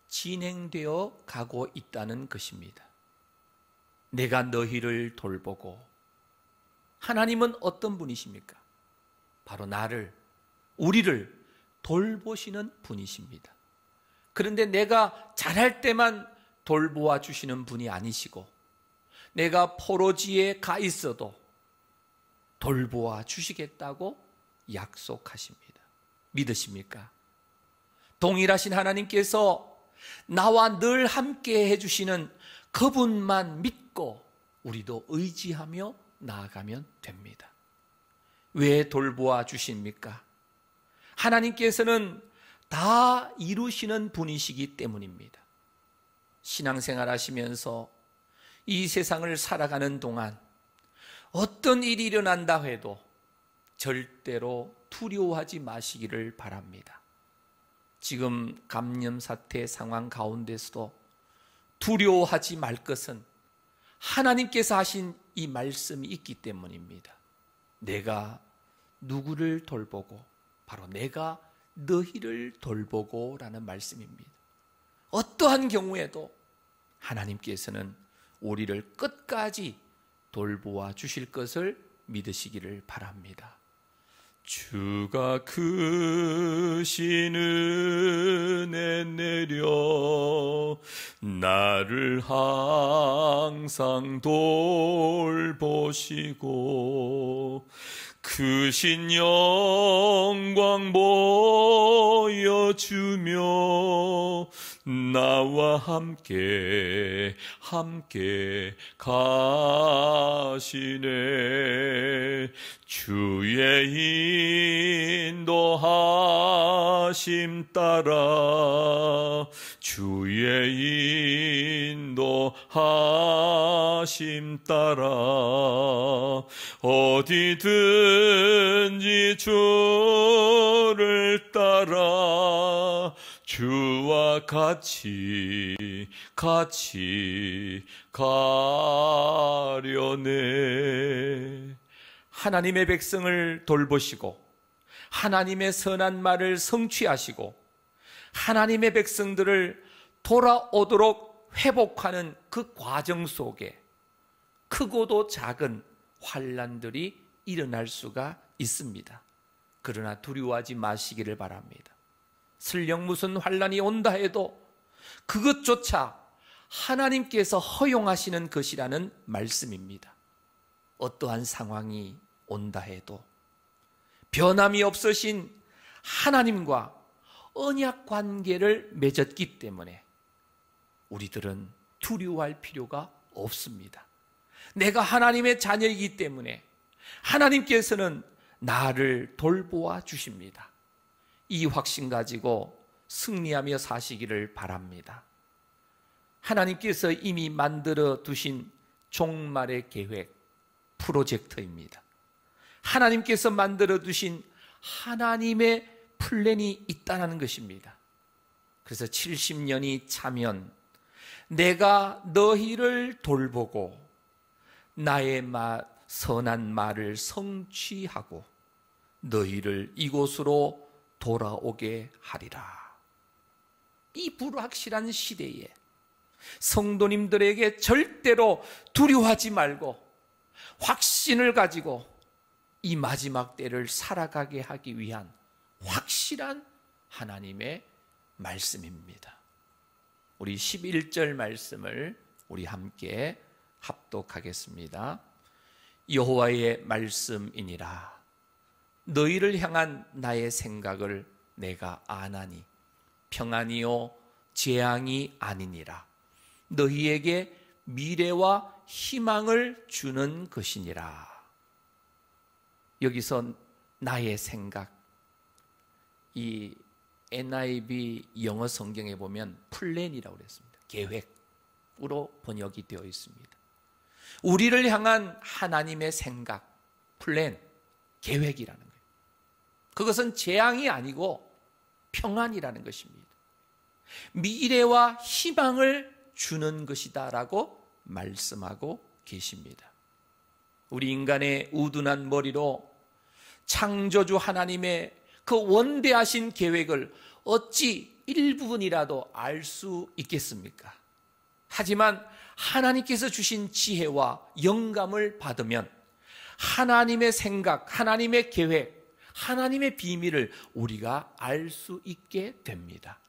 진행되어 가고 있다는 것입니다. 내가 너희를 돌보고, 하나님은 어떤 분이십니까? 바로 나를, 우리를 돌보시는 분이십니다. 그런데 내가 잘할 때만 돌보아 주시는 분이 아니시고, 내가 포로지에 가 있어도 돌보아 주시겠다고 약속하십니다. 믿으십니까? 동일하신 하나님께서 나와 늘 함께 해주시는 그분만 믿고 우리도 의지하며 나아가면 됩니다. 왜 돌보아 주십니까? 하나님께서는 다 이루시는 분이시기 때문입니다. 신앙생활 하시면서 이 세상을 살아가는 동안 어떤 일이 일어난다 해도 절대로 두려워하지 마시기를 바랍니다. 지금 감염 사태 상황 가운데서도 두려워하지 말 것은 하나님께서 하신 이 말씀이 있기 때문입니다. 내가 누구를 돌보고, 바로 내가 너희를 돌보고 라는 말씀입니다. 어떠한 경우에도 하나님께서는 우리를 끝까지 돌보아 주실 것을 믿으시기를 바랍니다. 주가 크신 은혜 내려 나를 항상 돌보시고 크신 영광 보여주며 나와 함께 가시네. 주의 인도하심 따라, 주의 인도하심 따라 어디든지 주를 따라 주와 같이 가려네. 하나님의 백성을 돌보시고 하나님의 선한 말을 성취하시고 하나님의 백성들을 돌아오도록 회복하는 그 과정 속에 크고도 작은 환난들이 일어날 수가 있습니다. 그러나 두려워하지 마시기를 바랍니다. 설령 무슨 환난이 온다 해도 그것조차 하나님께서 허용하시는 것이라는 말씀입니다. 어떠한 상황이 온다 해도 변함이 없으신 하나님과 언약 관계를 맺었기 때문에 우리들은 두려워할 필요가 없습니다. 내가 하나님의 자녀이기 때문에 하나님께서는 나를 돌보아 주십니다. 이 확신 가지고 승리하며 사시기를 바랍니다. 하나님께서 이미 만들어 두신 종말의 계획, 프로젝트입니다. 하나님께서 만들어 두신 하나님의 플랜이 있다는 것입니다. 그래서 70년이 차면 내가 너희를 돌보고 나의 선한 말을 성취하고 너희를 이곳으로 돌아오게 하리라. 이 불확실한 시대에 성도님들에게 절대로 두려워하지 말고 확신을 가지고 이 마지막 때를 살아가게 하기 위한 확실한 하나님의 말씀입니다. 우리 11절 말씀을 우리 함께 합독하겠습니다. 여호와의 말씀이니라. 너희를 향한 나의 생각을 내가 아나니 평안이요 재앙이 아니니라. 너희에게 미래와 희망을 주는 것이니라. 여기서 나의 생각, 이 NIV 영어 성경에 보면 플랜이라고 그랬습니다. 계획으로 번역이 되어 있습니다. 우리를 향한 하나님의 생각, 플랜, 계획이라는 거예요. 그것은 재앙이 아니고 평안이라는 것입니다. 미래와 희망을 주는 것이다라고 말씀하고 계십니다. 우리 인간의 우둔한 머리로 창조주 하나님의 그 원대하신 계획을 어찌 일부분이라도 알 수 있겠습니까? 하지만 하나님께서 주신 지혜와 영감을 받으면 하나님의 생각, 하나님의 계획, 하나님의 비밀을 우리가 알 수 있게 됩니다.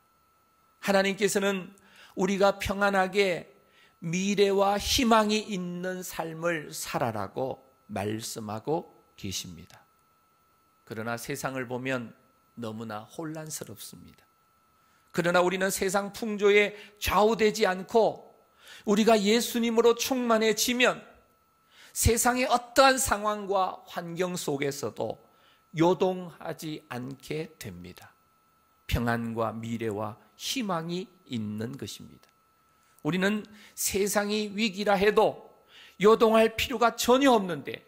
하나님께서는 우리가 평안하게 미래와 희망이 있는 삶을 살아라고 말씀하고 계십니다. 그러나 세상을 보면 너무나 혼란스럽습니다. 그러나 우리는 세상 풍조에 좌우되지 않고 우리가 예수님으로 충만해지면 세상의 어떠한 상황과 환경 속에서도 요동하지 않게 됩니다. 평안과 미래와 희망이 있는 것입니다. 우리는 세상이 위기라 해도 요동할 필요가 전혀 없는데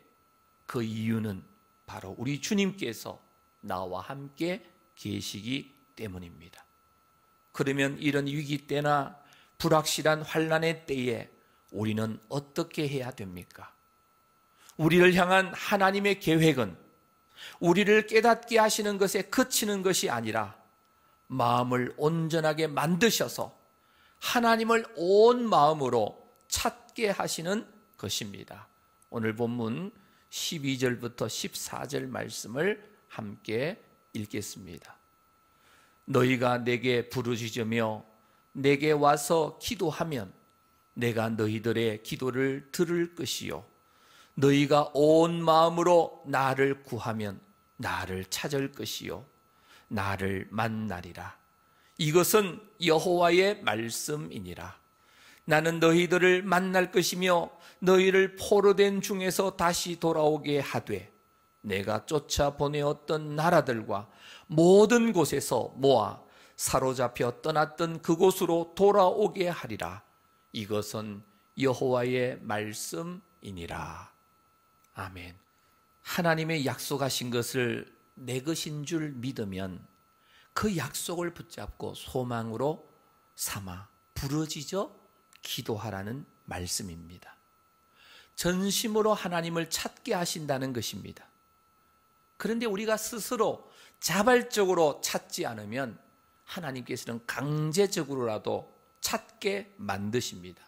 그 이유는 바로 우리 주님께서 나와 함께 계시기 때문입니다. 그러면 이런 위기 때나 불확실한 환난의 때에 우리는 어떻게 해야 됩니까? 우리를 향한 하나님의 계획은 우리를 깨닫게 하시는 것에 그치는 것이 아니라 마음을 온전하게 만드셔서 하나님을 온 마음으로 찾게 하시는 것입니다. 오늘 본문 12절부터 14절 말씀을 함께 읽겠습니다. 너희가 내게 부르짖으며 내게 와서 기도하면 내가 너희들의 기도를 들을 것이요 너희가 온 마음으로 나를 구하면 나를 찾을 것이요 나를 만나리라. 이것은 여호와의 말씀이니라. 나는 너희들을 만날 것이며 너희를 포로된 중에서 다시 돌아오게 하되 내가 쫓아 보내었던 나라들과 모든 곳에서 모아 사로잡혀 떠났던 그곳으로 돌아오게 하리라. 이것은 여호와의 말씀이니라. 아멘. 하나님의 약속하신 것을 내 것인 줄 믿으면 그 약속을 붙잡고 소망으로 삼아 부르짖어 기도하라는 말씀입니다. 전심으로 하나님을 찾게 하신다는 것입니다. 그런데 우리가 스스로 자발적으로 찾지 않으면 하나님께서는 강제적으로라도 찾게 만드십니다.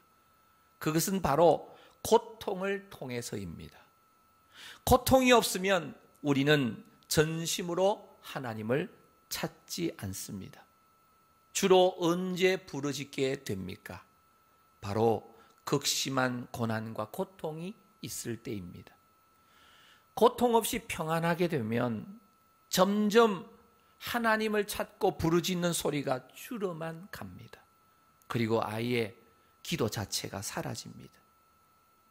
그것은 바로 고통을 통해서입니다. 고통이 없으면 우리는 전심으로 하나님을 찾지 않습니다. 주로 언제 부르짖게 됩니까? 바로 극심한 고난과 고통이 있을 때입니다. 고통 없이 평안하게 되면 점점 하나님을 찾고 부르짖는 소리가 줄어만 갑니다. 그리고 아예 기도 자체가 사라집니다.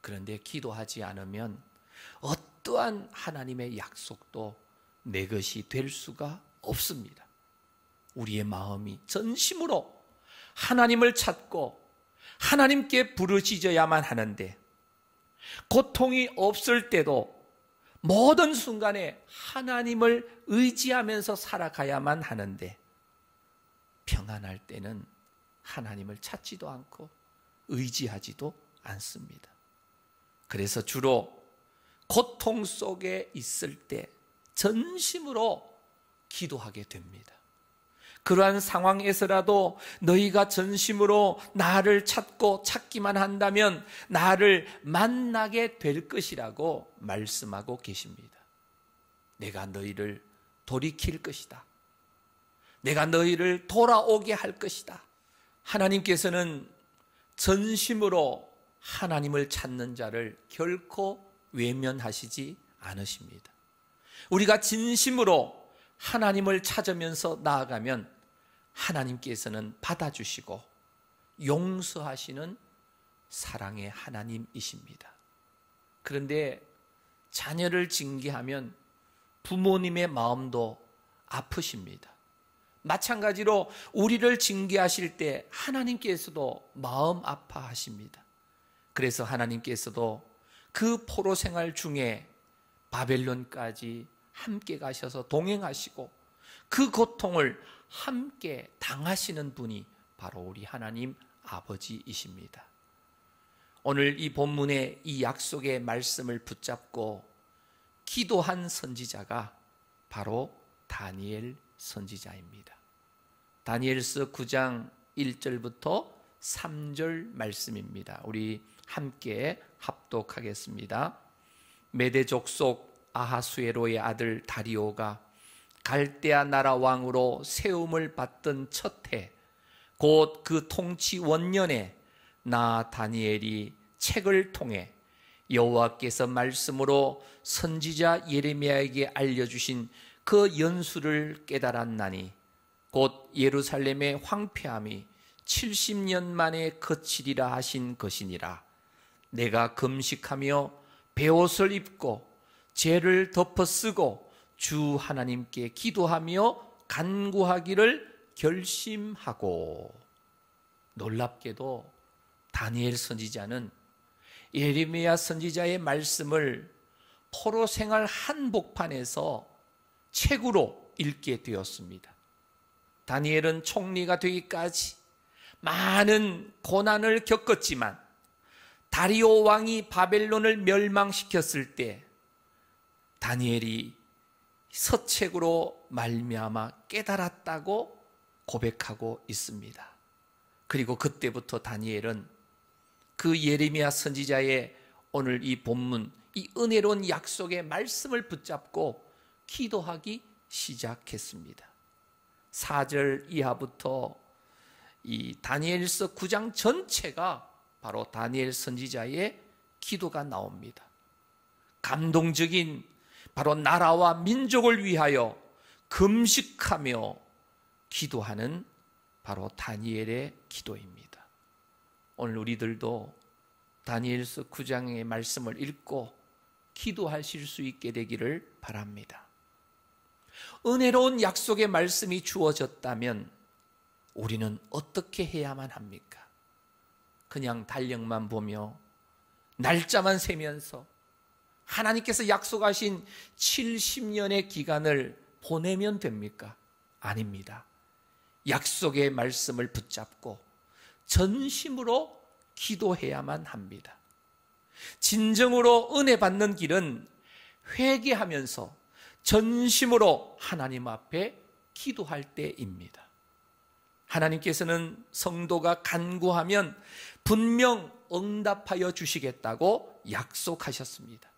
그런데 기도하지 않으면 어떠한 하나님의 약속도 내 것이 될 수가 없습니다. 우리의 마음이 전심으로 하나님을 찾고 하나님께 부르짖어야만 하는데 고통이 없을 때도 모든 순간에 하나님을 의지하면서 살아가야만 하는데 평안할 때는 하나님을 찾지도 않고 의지하지도 않습니다. 그래서 주로 고통 속에 있을 때 전심으로 기도하게 됩니다. 그러한 상황에서라도 너희가 전심으로 나를 찾고 찾기만 한다면 나를 만나게 될 것이라고 말씀하고 계십니다. 내가 너희를 돌이킬 것이다. 내가 너희를 돌아오게 할 것이다. 하나님께서는 전심으로 하나님을 찾는 자를 결코 외면하시지 않으십니다. 우리가 진심으로 하나님을 찾으면서 나아가면 하나님께서는 받아주시고 용서하시는 사랑의 하나님이십니다. 그런데 자녀를 징계하면 부모님의 마음도 아프십니다. 마찬가지로 우리를 징계하실 때 하나님께서도 마음 아파하십니다. 그래서 하나님께서도 그 포로 생활 중에 바벨론까지 함께 가셔서 동행하시고 그 고통을 함께 당하시는 분이 바로 우리 하나님 아버지이십니다. 오늘 이 본문의 이 약속의 말씀을 붙잡고 기도한 선지자가 바로 다니엘 선지자입니다. 다니엘서 9장 1절부터 3절 말씀입니다. 우리 함께 합독하겠습니다. 메대 족속 아하수에로의 아들 다리오가 갈대아 나라 왕으로 세움을 받던 첫 해, 곧 그 통치 원년에 나 다니엘이 책을 통해 여호와께서 말씀으로 선지자 예레미야에게 알려주신 그 연수를 깨달았나니 곧 예루살렘의 황폐함이 70년 만에 그치리라 하신 것이니라. 내가 금식하며 베옷을 입고 죄를 덮어쓰고 주 하나님께 기도하며 간구하기를 결심하고. 놀랍게도 다니엘 선지자는 예레미야 선지자의 말씀을 포로 생활 한복판에서 책으로 읽게 되었습니다. 다니엘은 총리가 되기까지 많은 고난을 겪었지만 다리오 왕이 바벨론을 멸망시켰을 때 다니엘이 서책으로 말미암아 깨달았다고 고백하고 있습니다. 그리고 그때부터 다니엘은 그 예레미야 선지자의 오늘 이 본문, 이 은혜로운 약속의 말씀을 붙잡고 기도하기 시작했습니다. 4절 이하부터 이 다니엘서 9장 전체가 바로 다니엘 선지자의 기도가 나옵니다. 감동적인 바로 나라와 민족을 위하여 금식하며 기도하는 바로 다니엘의 기도입니다. 오늘 우리들도 다니엘서 9장의 말씀을 읽고 기도하실 수 있게 되기를 바랍니다. 은혜로운 약속의 말씀이 주어졌다면 우리는 어떻게 해야만 합니까? 그냥 달력만 보며 날짜만 세면서 하나님께서 약속하신 70년의 기간을 보내면 됩니까? 아닙니다. 약속의 말씀을 붙잡고 전심으로 기도해야만 합니다. 진정으로 은혜 받는 길은 회개하면서 전심으로 하나님 앞에 기도할 때입니다. 하나님께서는 성도가 간구하면 분명 응답하여 주시겠다고 약속하셨습니다.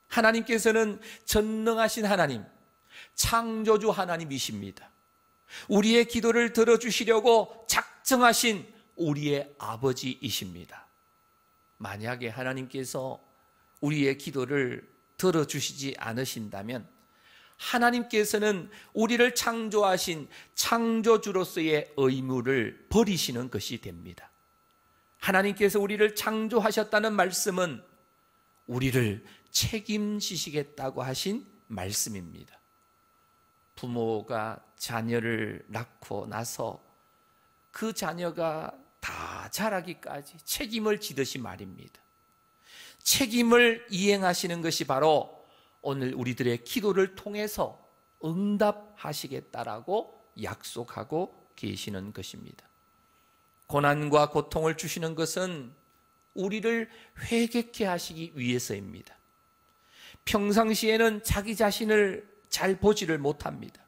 하나님께서는 전능하신 하나님, 창조주 하나님이십니다. 우리의 기도를 들어주시려고 작정하신 우리의 아버지이십니다. 만약에 하나님께서 우리의 기도를 들어주시지 않으신다면 하나님께서는 우리를 창조하신 창조주로서의 의무를 버리시는 것이 됩니다. 하나님께서 우리를 창조하셨다는 말씀은 우리를 책임지시겠다고 하신 말씀입니다. 부모가 자녀를 낳고 나서 그 자녀가 다 자라기까지 책임을 지듯이 말입니다. 책임을 이행하시는 것이 바로 오늘 우리들의 기도를 통해서 응답하시겠다라고 약속하고 계시는 것입니다. 고난과 고통을 주시는 것은 우리를 회개케 하시기 위해서입니다. 평상시에는 자기 자신을 잘 보지를 못합니다.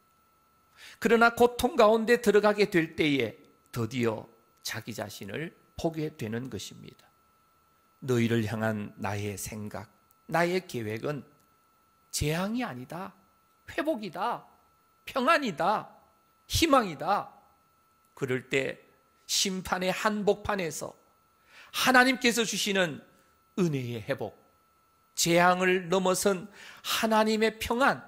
그러나 고통 가운데 들어가게 될 때에 드디어 자기 자신을 보게 되는 것입니다. 너희를 향한 나의 생각, 나의 계획은 재앙이 아니다, 회복이다, 평안이다, 희망이다. 그럴 때 심판의 한복판에서 하나님께서 주시는 은혜의 회복, 재앙을 넘어선 하나님의 평안,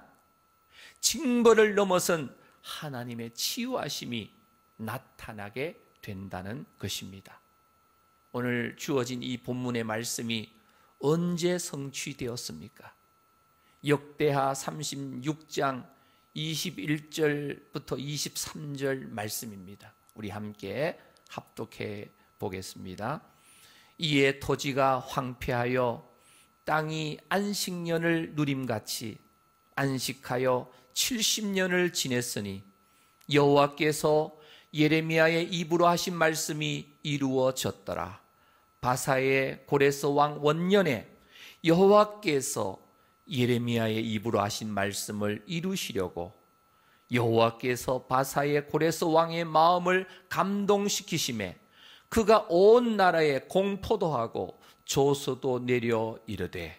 징벌을 넘어선 하나님의 치유하심이 나타나게 된다는 것입니다. 오늘 주어진 이 본문의 말씀이 언제 성취되었습니까? 역대하 36장 21절부터 23절 말씀입니다. 우리 함께 합독해 보겠습니다. 이에 토지가 황폐하여 땅이 안식년을 누림같이 안식하여 70년을 지냈으니 여호와께서 예레미야의 입으로 하신 말씀이 이루어졌더라. 바사의 고레스 왕 원년에 여호와께서 예레미야의 입으로 하신 말씀을 이루시려고 여호와께서 바사의 고레스 왕의 마음을 감동시키심에 그가 온 나라에 공포도 하고 조서도 내려 이르되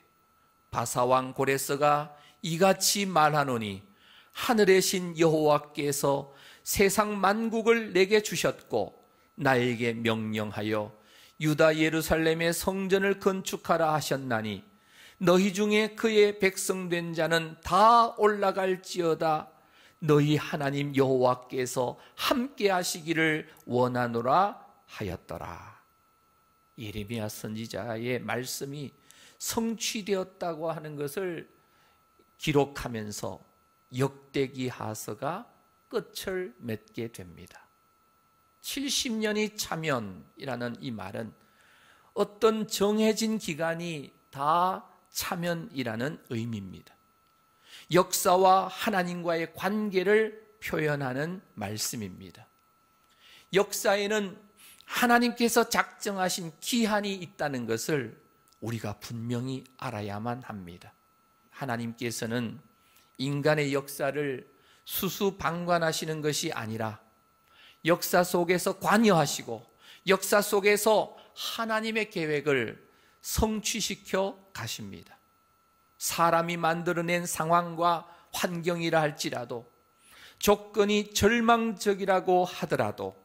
바사 왕 고레스가 이같이 말하노니 하늘의 신 여호와께서 세상 만국을 내게 주셨고 나에게 명령하여 유다 예루살렘의 성전을 건축하라 하셨나니 너희 중에 그의 백성된 자는 다 올라갈지어다. 너희 하나님 여호와께서 함께 하시기를 원하노라 하였더라. 예레미야 선지자의 말씀이 성취되었다고 하는 것을 기록하면서 역대기하서가 끝을 맺게 됩니다. 70년이 차면이라는 이 말은 어떤 정해진 기간이 다 차면이라는 의미입니다. 역사와 하나님과의 관계를 표현하는 말씀입니다. 역사에는 하나님께서 작정하신 기한이 있다는 것을 우리가 분명히 알아야만 합니다. 하나님께서는 인간의 역사를 수수방관하시는 것이 아니라 역사 속에서 관여하시고 역사 속에서 하나님의 계획을 성취시켜 가십니다. 사람이 만들어낸 상황과 환경이라 할지라도 조건이 절망적이라고 하더라도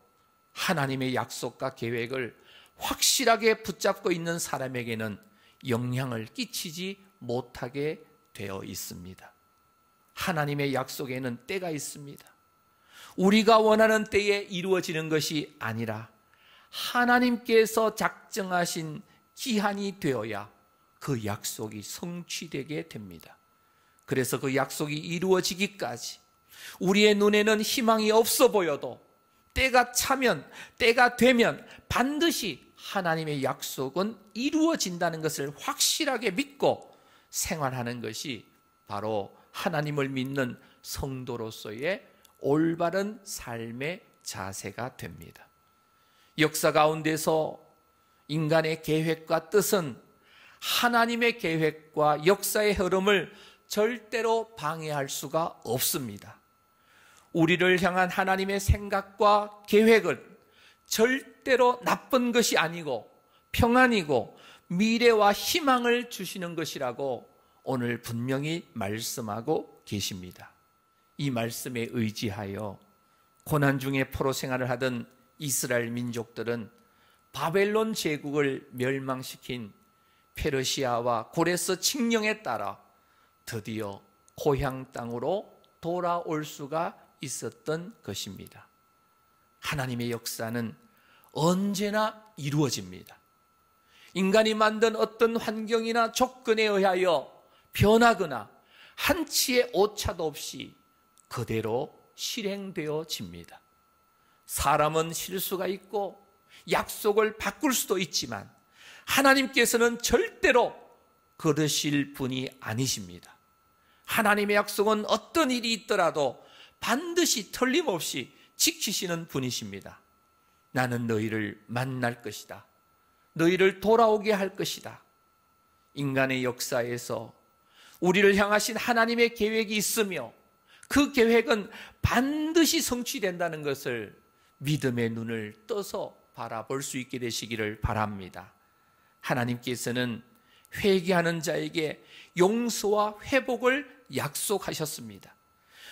하나님의 약속과 계획을 확실하게 붙잡고 있는 사람에게는 영향을 끼치지 못하게 되어 있습니다. 하나님의 약속에는 때가 있습니다. 우리가 원하는 때에 이루어지는 것이 아니라 하나님께서 작정하신 기한이 되어야 그 약속이 성취되게 됩니다. 그래서 그 약속이 이루어지기까지 우리의 눈에는 희망이 없어 보여도 때가 차면, 때가 되면 반드시 하나님의 약속은 이루어진다는 것을 확실하게 믿고 생활하는 것이 바로 하나님을 믿는 성도로서의 올바른 삶의 자세가 됩니다. 역사 가운데서 인간의 계획과 뜻은 하나님의 계획과 역사의 흐름을 절대로 방해할 수가 없습니다. 우리를 향한 하나님의 생각과 계획은 절대로 나쁜 것이 아니고 평안이고 미래와 희망을 주시는 것이라고 오늘 분명히 말씀하고 계십니다. 이 말씀에 의지하여 고난 중에 포로 생활을 하던 이스라엘 민족들은 바벨론 제국을 멸망시킨 페르시아와 고레스 칙령에 따라 드디어 고향 땅으로 돌아올 수가 있었던 것입니다. 하나님의 역사는 언제나 이루어집니다. 인간이 만든 어떤 환경이나 조건에 의하여 변하거나 한치의 오차도 없이 그대로 실행되어집니다. 사람은 실수가 있고 약속을 바꿀 수도 있지만 하나님께서는 절대로 그러실 분이 아니십니다. 하나님의 약속은 어떤 일이 있더라도 반드시 틀림없이 지키시는 분이십니다. 나는 너희를 만날 것이다. 너희를 돌아오게 할 것이다. 인간의 역사에서 우리를 향하신 하나님의 계획이 있으며 그 계획은 반드시 성취된다는 것을 믿음의 눈을 떠서 바라볼 수 있게 되시기를 바랍니다. 하나님께서는 회개하는 자에게 용서와 회복을 약속하셨습니다.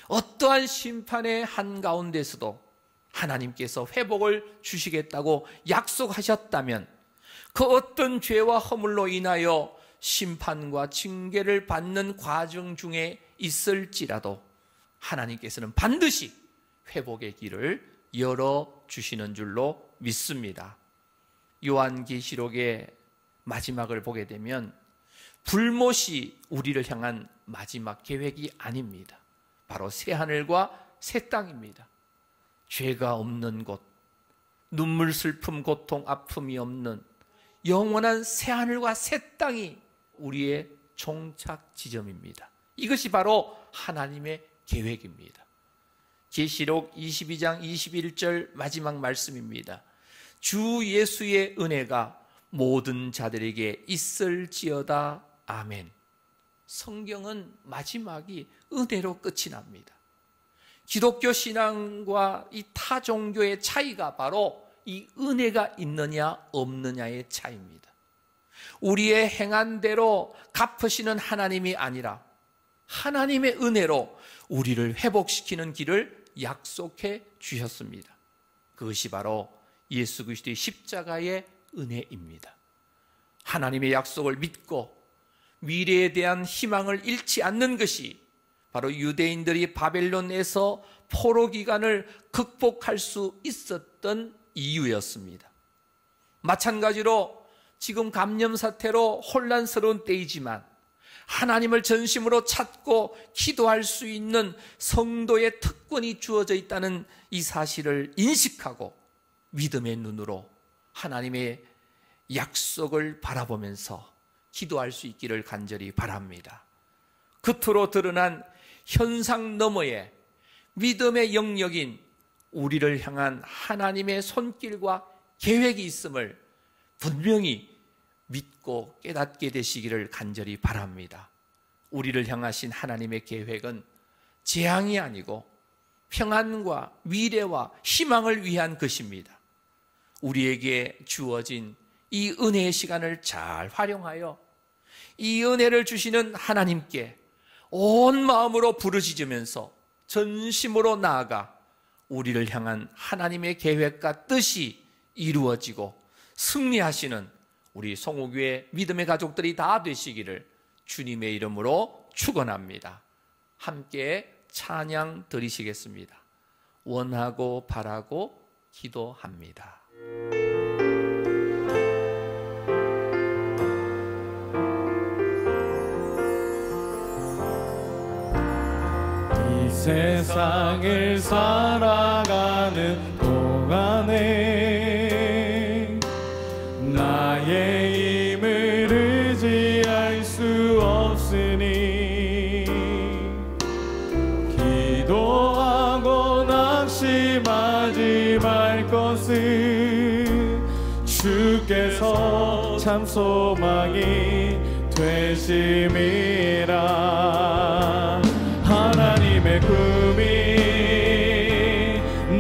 어떠한 심판의 한가운데서도 하나님께서 회복을 주시겠다고 약속하셨다면 그 어떤 죄와 허물로 인하여 심판과 징계를 받는 과정 중에 있을지라도 하나님께서는 반드시 회복의 길을 열어주시는 줄로 믿습니다. 요한계시록의 마지막을 보게 되면 불못이 우리를 향한 마지막 계획이 아닙니다. 바로 새하늘과 새 땅입니다. 죄가 없는 곳, 눈물, 슬픔, 고통, 아픔이 없는 영원한 새하늘과 새 땅이 우리의 종착 지점입니다. 이것이 바로 하나님의 계획입니다. 계시록 22장 21절 마지막 말씀입니다. 주 예수의 은혜가 모든 자들에게 있을지어다. 아멘. 성경은 마지막이 은혜로 끝이 납니다. 기독교 신앙과 이 타 종교의 차이가 바로 이 은혜가 있느냐 없느냐의 차이입니다. 우리의 행한 대로 갚으시는 하나님이 아니라 하나님의 은혜로 우리를 회복시키는 길을 약속해 주셨습니다. 그것이 바로 예수 그리스도의 십자가의 은혜입니다. 하나님의 약속을 믿고 미래에 대한 희망을 잃지 않는 것이 바로 유대인들이 바벨론에서 포로 기간을 극복할 수 있었던 이유였습니다. 마찬가지로 지금 감염 사태로 혼란스러운 때이지만 하나님을 전심으로 찾고 기도할 수 있는 성도의 특권이 주어져 있다는 이 사실을 인식하고 믿음의 눈으로 하나님의 약속을 바라보면서 기도할 수 있기를 간절히 바랍니다. 겉으로 드러난 현상 너머에 믿음의 영역인 우리를 향한 하나님의 손길과 계획이 있음을 분명히 믿고 깨닫게 되시기를 간절히 바랍니다. 우리를 향하신 하나님의 계획은 재앙이 아니고 평안과 미래와 희망을 위한 것입니다. 우리에게 주어진 이 은혜의 시간을 잘 활용하여 이 은혜를 주시는 하나님께 온 마음으로 부르짖으면서 전심으로 나아가 우리를 향한 하나님의 계획과 뜻이 이루어지고 승리하시는 우리 송호교회 믿음의 가족들이 다 되시기를 주님의 이름으로 축원합니다. 함께 찬양 드리시겠습니다. 원하고 바라고 기도합니다. 이 세상을 살아가는 동안에 나의 힘을 의지할 수 없으니 기도하고 낙심하지 말 것을 주께서 참 소망이 되심이라. 하나님의 꿈이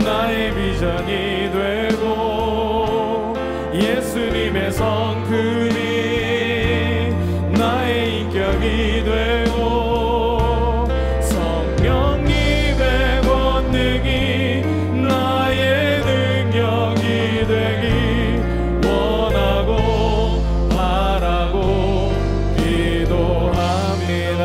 나의 비전이 되고 예수님의 성품이 나의 인격이 되고 성령님의 권능이 나의 능력이 되기 원하고 바라고 기도합니다.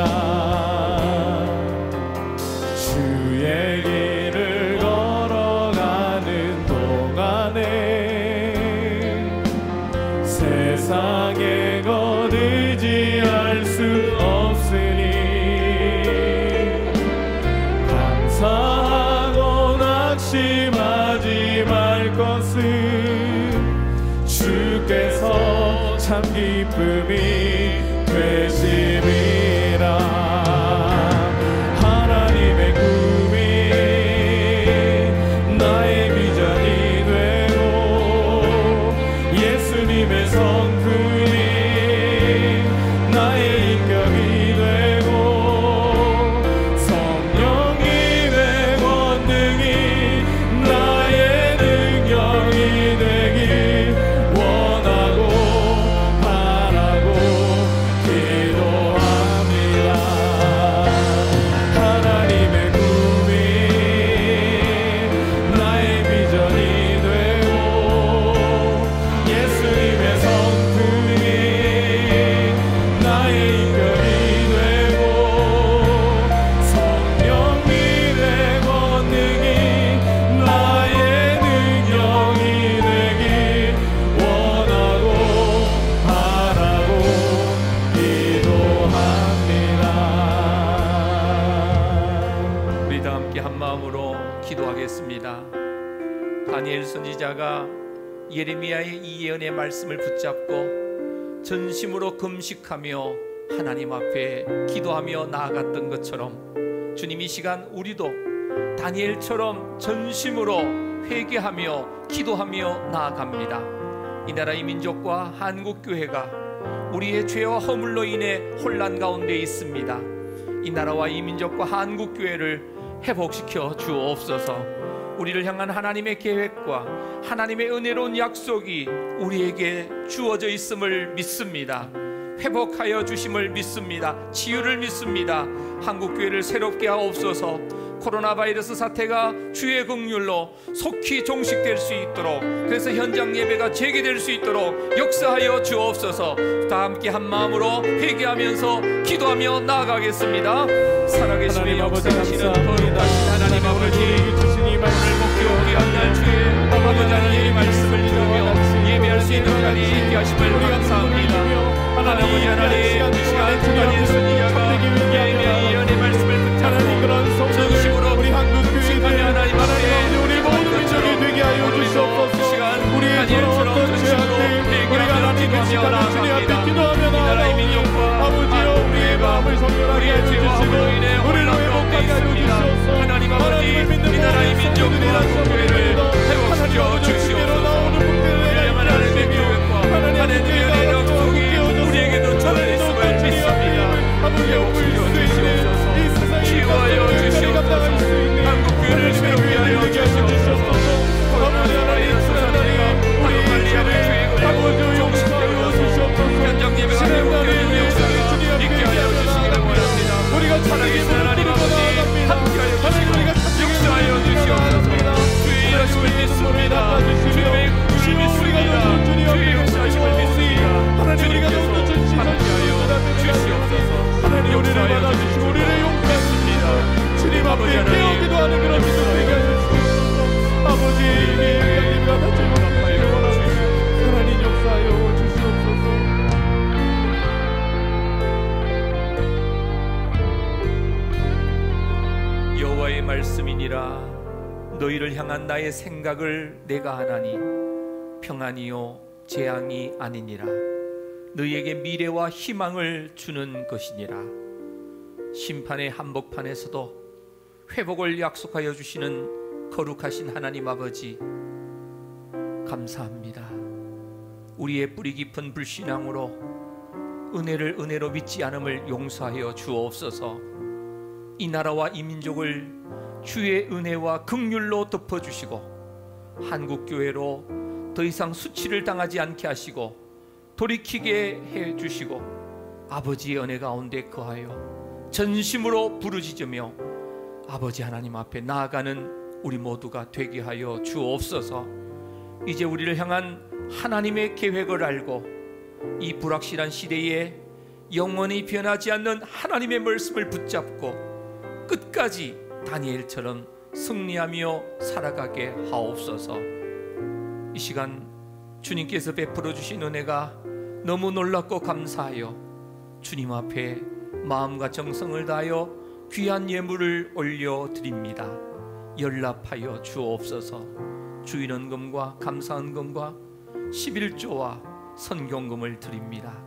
주의 길을 걸어가는 동안에 세상에 것 의지할 수 없으니 감사하고 낙심하지 말 것을 주께서 참 기쁨이 되심이라. 하나님의 꿈이 나의 비전이 되고 예수님의 성품이 나의 인격이 되고 성령님의 선지자가 예레미야의 이 예언의 말씀을 붙잡고 전심으로 금식하며 하나님 앞에 기도하며 나아갔던 것처럼 주님 이 시간 우리도 다니엘처럼 전심으로 회개하며 기도하며 나아갑니다. 이 나라 이 민족과 한국교회가 우리의 죄와 허물로 인해 혼란 가운데 있습니다. 이 나라와 이 민족과 한국교회를 회복시켜 주옵소서. 우리를 향한 하나님의 계획과 하나님의 은혜로운 약속이 우리에게 주어져 있음을 믿습니다. 회복하여 주심을 믿습니다. 치유를 믿습니다. 한국교회를 새롭게 하옵소서. 코로나 바이러스 사태가 주의 긍휼로 속히 종식될 수 있도록, 그래서 현장 예배가 재개될 수 있도록 역사하여 주옵소서. 다 함께 한 마음으로 회개하면서 기도하며 나아가겠습니다. 살아계시며 역사하시는 거룩하신 하나님 아버지, 오늘 목표 귀한 날 주의 아버지 하나님의 말씀을 들으며 예배할 수 있는 자리에 있게 하심을 감사합니다. 하나님 하나님, 이 시간 주님의 선지자가 예배의 예언의 말씀을 붙잡고 전심으로 우리 한국교회에 하나님 앞에 우리 모든 민족이 되게 하여 주시옵소서. 우리의 더러웠던 죄악들 우리가 하나님 그 시간에 주님 앞에 기도하며 나아가오니 아버지여 우리의 마음을 정결하게 해주시고 우리를 회복하게 해주시옵소서. 하나님 아버지, 이 나라의 민족과 한국교회를 회복시켜 주시옵소서. 왜냐하면 하나님의 교회과 하나님의 약속이 우리에게도 전해있음을 믿습니다. 회복시켜 주시옵소서. 치유하여 주시옵소서. 한국교회를 새롭게 하여 주시옵소서. 코로나 바이러스 사태가 하루 빨리 하루의 죄악을 종식되어 주시옵소서. 현장 예배가 회복되는 역사가 있게 하여 주시기를 원합니다. 우리가 살아계신 하나님 아버지, 함께하여 주시고 역사하여 주시옵소서. 주의 일하심을 믿습니다. 주의 긍휼을 믿습니다. 주의 역사하심을 믿습니다. 주님께서 함께하여 주시옵소서. 하나님 우리를 받아주시고 우리를 용서했습니다. 주님 앞에 깨어기도 하는 그런 민족 되게 하시옵소서. 아버지 이 예배가 다 즐겁게 원합니다. 하나님 역사하여 주시옵소서. 여호와의 말씀이니라. 너희를 향한 나의 생각을 내가 하나니 평안이요 재앙이 아니니라. 너희에게 미래와 희망을 주는 것이니라. 심판의 한복판에서도 회복을 약속하여 주시는 거룩하신 하나님 아버지, 감사합니다. 우리의 뿌리 깊은 불신앙으로 은혜를 은혜로 믿지 않음을 용서하여 주옵소서. 이 나라와 이 민족을 주의 은혜와 긍휼로 덮어주시고 한국교회로 더 이상 수치를 당하지 않게 하시고 돌이키게 해주시고 아버지의 은혜 가운데 거하여 전심으로 부르짖으며 아버지 하나님 앞에 나아가는 우리 모두가 되게 하여 주옵소서. 이제 우리를 향한 하나님의 계획을 알고 이 불확실한 시대에 영원히 변하지 않는 하나님의 말씀을 붙잡고 끝까지 다니엘처럼 승리하며 살아가게 하옵소서. 이 시간 주님께서 베풀어 주신 은혜가 너무 놀랍고 감사하여 주님 앞에 마음과 정성을 다하여 귀한 예물을 올려드립니다. 연락하여 주옵소서. 주일헌금과 감사헌금과 11조와 선경금을 드립니다.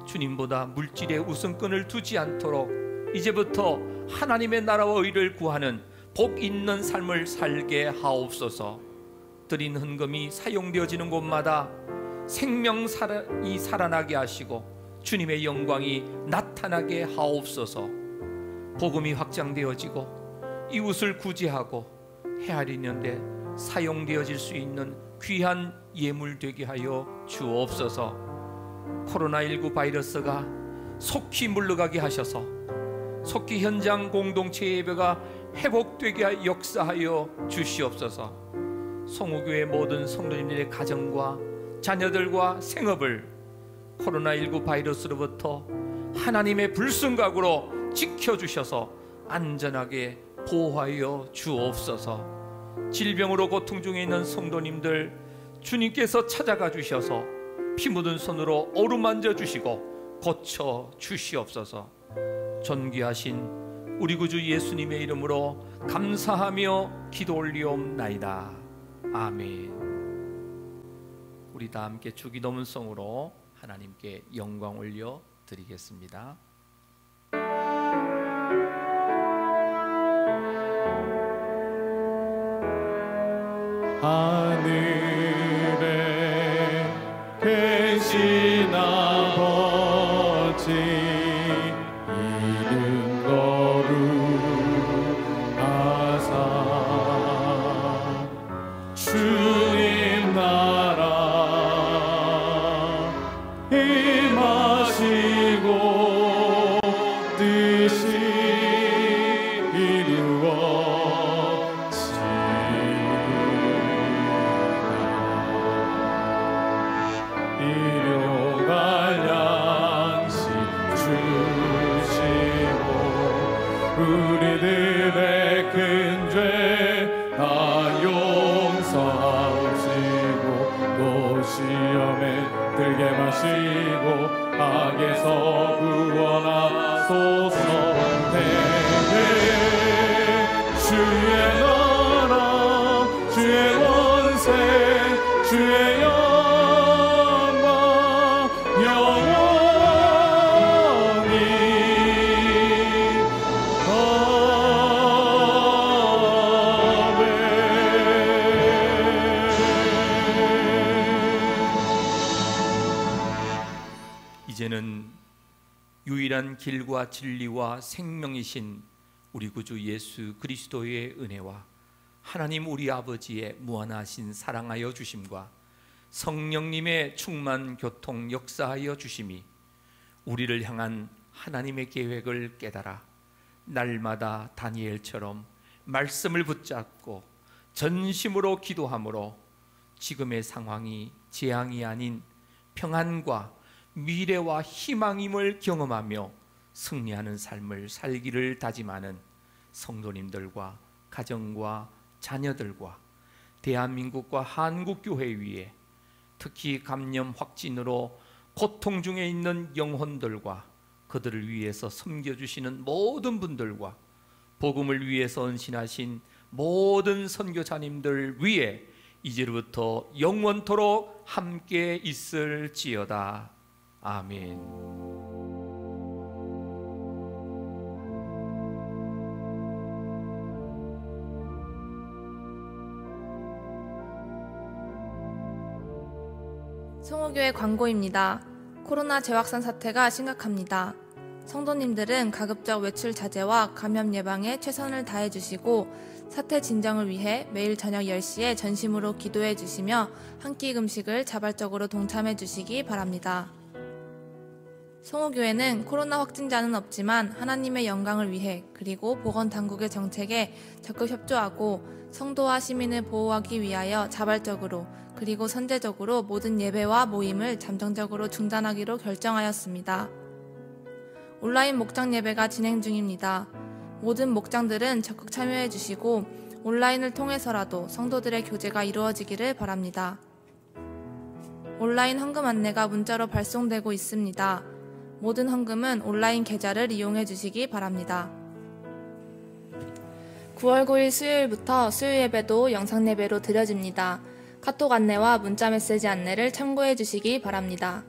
주님보다 물질의 우선권을 두지 않도록 이제부터 하나님의 나라와 의를 구하는 복 있는 삶을 살게 하옵소서. 드린 헌금이 사용되어지는 곳마다 생명이 살아나게 하시고 주님의 영광이 나타나게 하옵소서. 복음이 확장되어지고 이웃을 구제하고 헤아리는데 사용되어질 수 있는 귀한 예물 되게 하여 주옵소서. 코로나19 바이러스가 속히 물러가게 하셔서 속히 현장 공동체 예배가 회복되게 하여 역사하여 주시옵소서. 송우교회 모든 성도님들의 가정과 자녀들과 생업을 코로나19 바이러스로부터 하나님의 불순각으로 지켜주셔서 안전하게 보호하여 주옵소서. 질병으로 고통 중에 있는 성도님들 주님께서 찾아가 주셔서 피 묻은 손으로 어루만져 주시고 고쳐 주시옵소서. 존귀하신 우리 구주 예수님의 이름으로 감사하며 기도 올리옵나이다. 아멘. 우리 다 함께 주기도문성으로 하나님께 영광 올려 드리겠습니다. 하늘에 계신 아버지 이름 거룩하사 주님 나라 임하시고 뜻이 일용할 양식 주시고 우리들의 큰 죄 다 용서하시고 또 시험에 들게 마시고 악에서 구원하소서. 대개 주의 나라 주의 권세 주의 이제는 유일한 길과 진리와 생명이신 우리 구주 예수 그리스도의 은혜와 하나님 우리 아버지의 무한하신 사랑하여 주심과 성령님의 충만 교통 역사하여 주심이 우리를 향한 하나님의 계획을 깨달아 날마다 다니엘처럼 말씀을 붙잡고 전심으로 기도함으로 지금의 상황이 재앙이 아닌 평안과 미래와 희망임을 경험하며 승리하는 삶을 살기를 다짐하는 성도님들과 가정과 자녀들과 대한민국과 한국교회 위에 특히 감염 확진으로 고통 중에 있는 영혼들과 그들을 위해서 섬겨주시는 모든 분들과 복음을 위해서 헌신하신 모든 선교사님들 위에 이제부터 영원토록 함께 있을지어다. 아멘. 송호교회 광고입니다. 코로나 재확산 사태가 심각합니다. 성도님들은 가급적 외출 자제와 감염 예방에 최선을 다해 주시고 사태 진정을 위해 매일 저녁 10시에 전심으로 기도해 주시며 한 끼 금식을 자발적으로 동참해 주시기 바랍니다. 송호교회는 코로나 확진자는 없지만 하나님의 영광을 위해 그리고 보건당국의 정책에 적극 협조하고 성도와 시민을 보호하기 위하여 자발적으로 그리고 선제적으로 모든 예배와 모임을 잠정적으로 중단하기로 결정하였습니다. 온라인 목장 예배가 진행 중입니다. 모든 목장들은 적극 참여해 주시고 온라인을 통해서라도 성도들의 교제가 이루어지기를 바랍니다. 온라인 헌금 안내가 문자로 발송되고 있습니다. 모든 헌금은 온라인 계좌를 이용해 주시기 바랍니다. 9월 9일 수요일부터 수요 예배도 영상 예배로 드려집니다. 카톡 안내와 문자 메시지 안내를 참고해 주시기 바랍니다.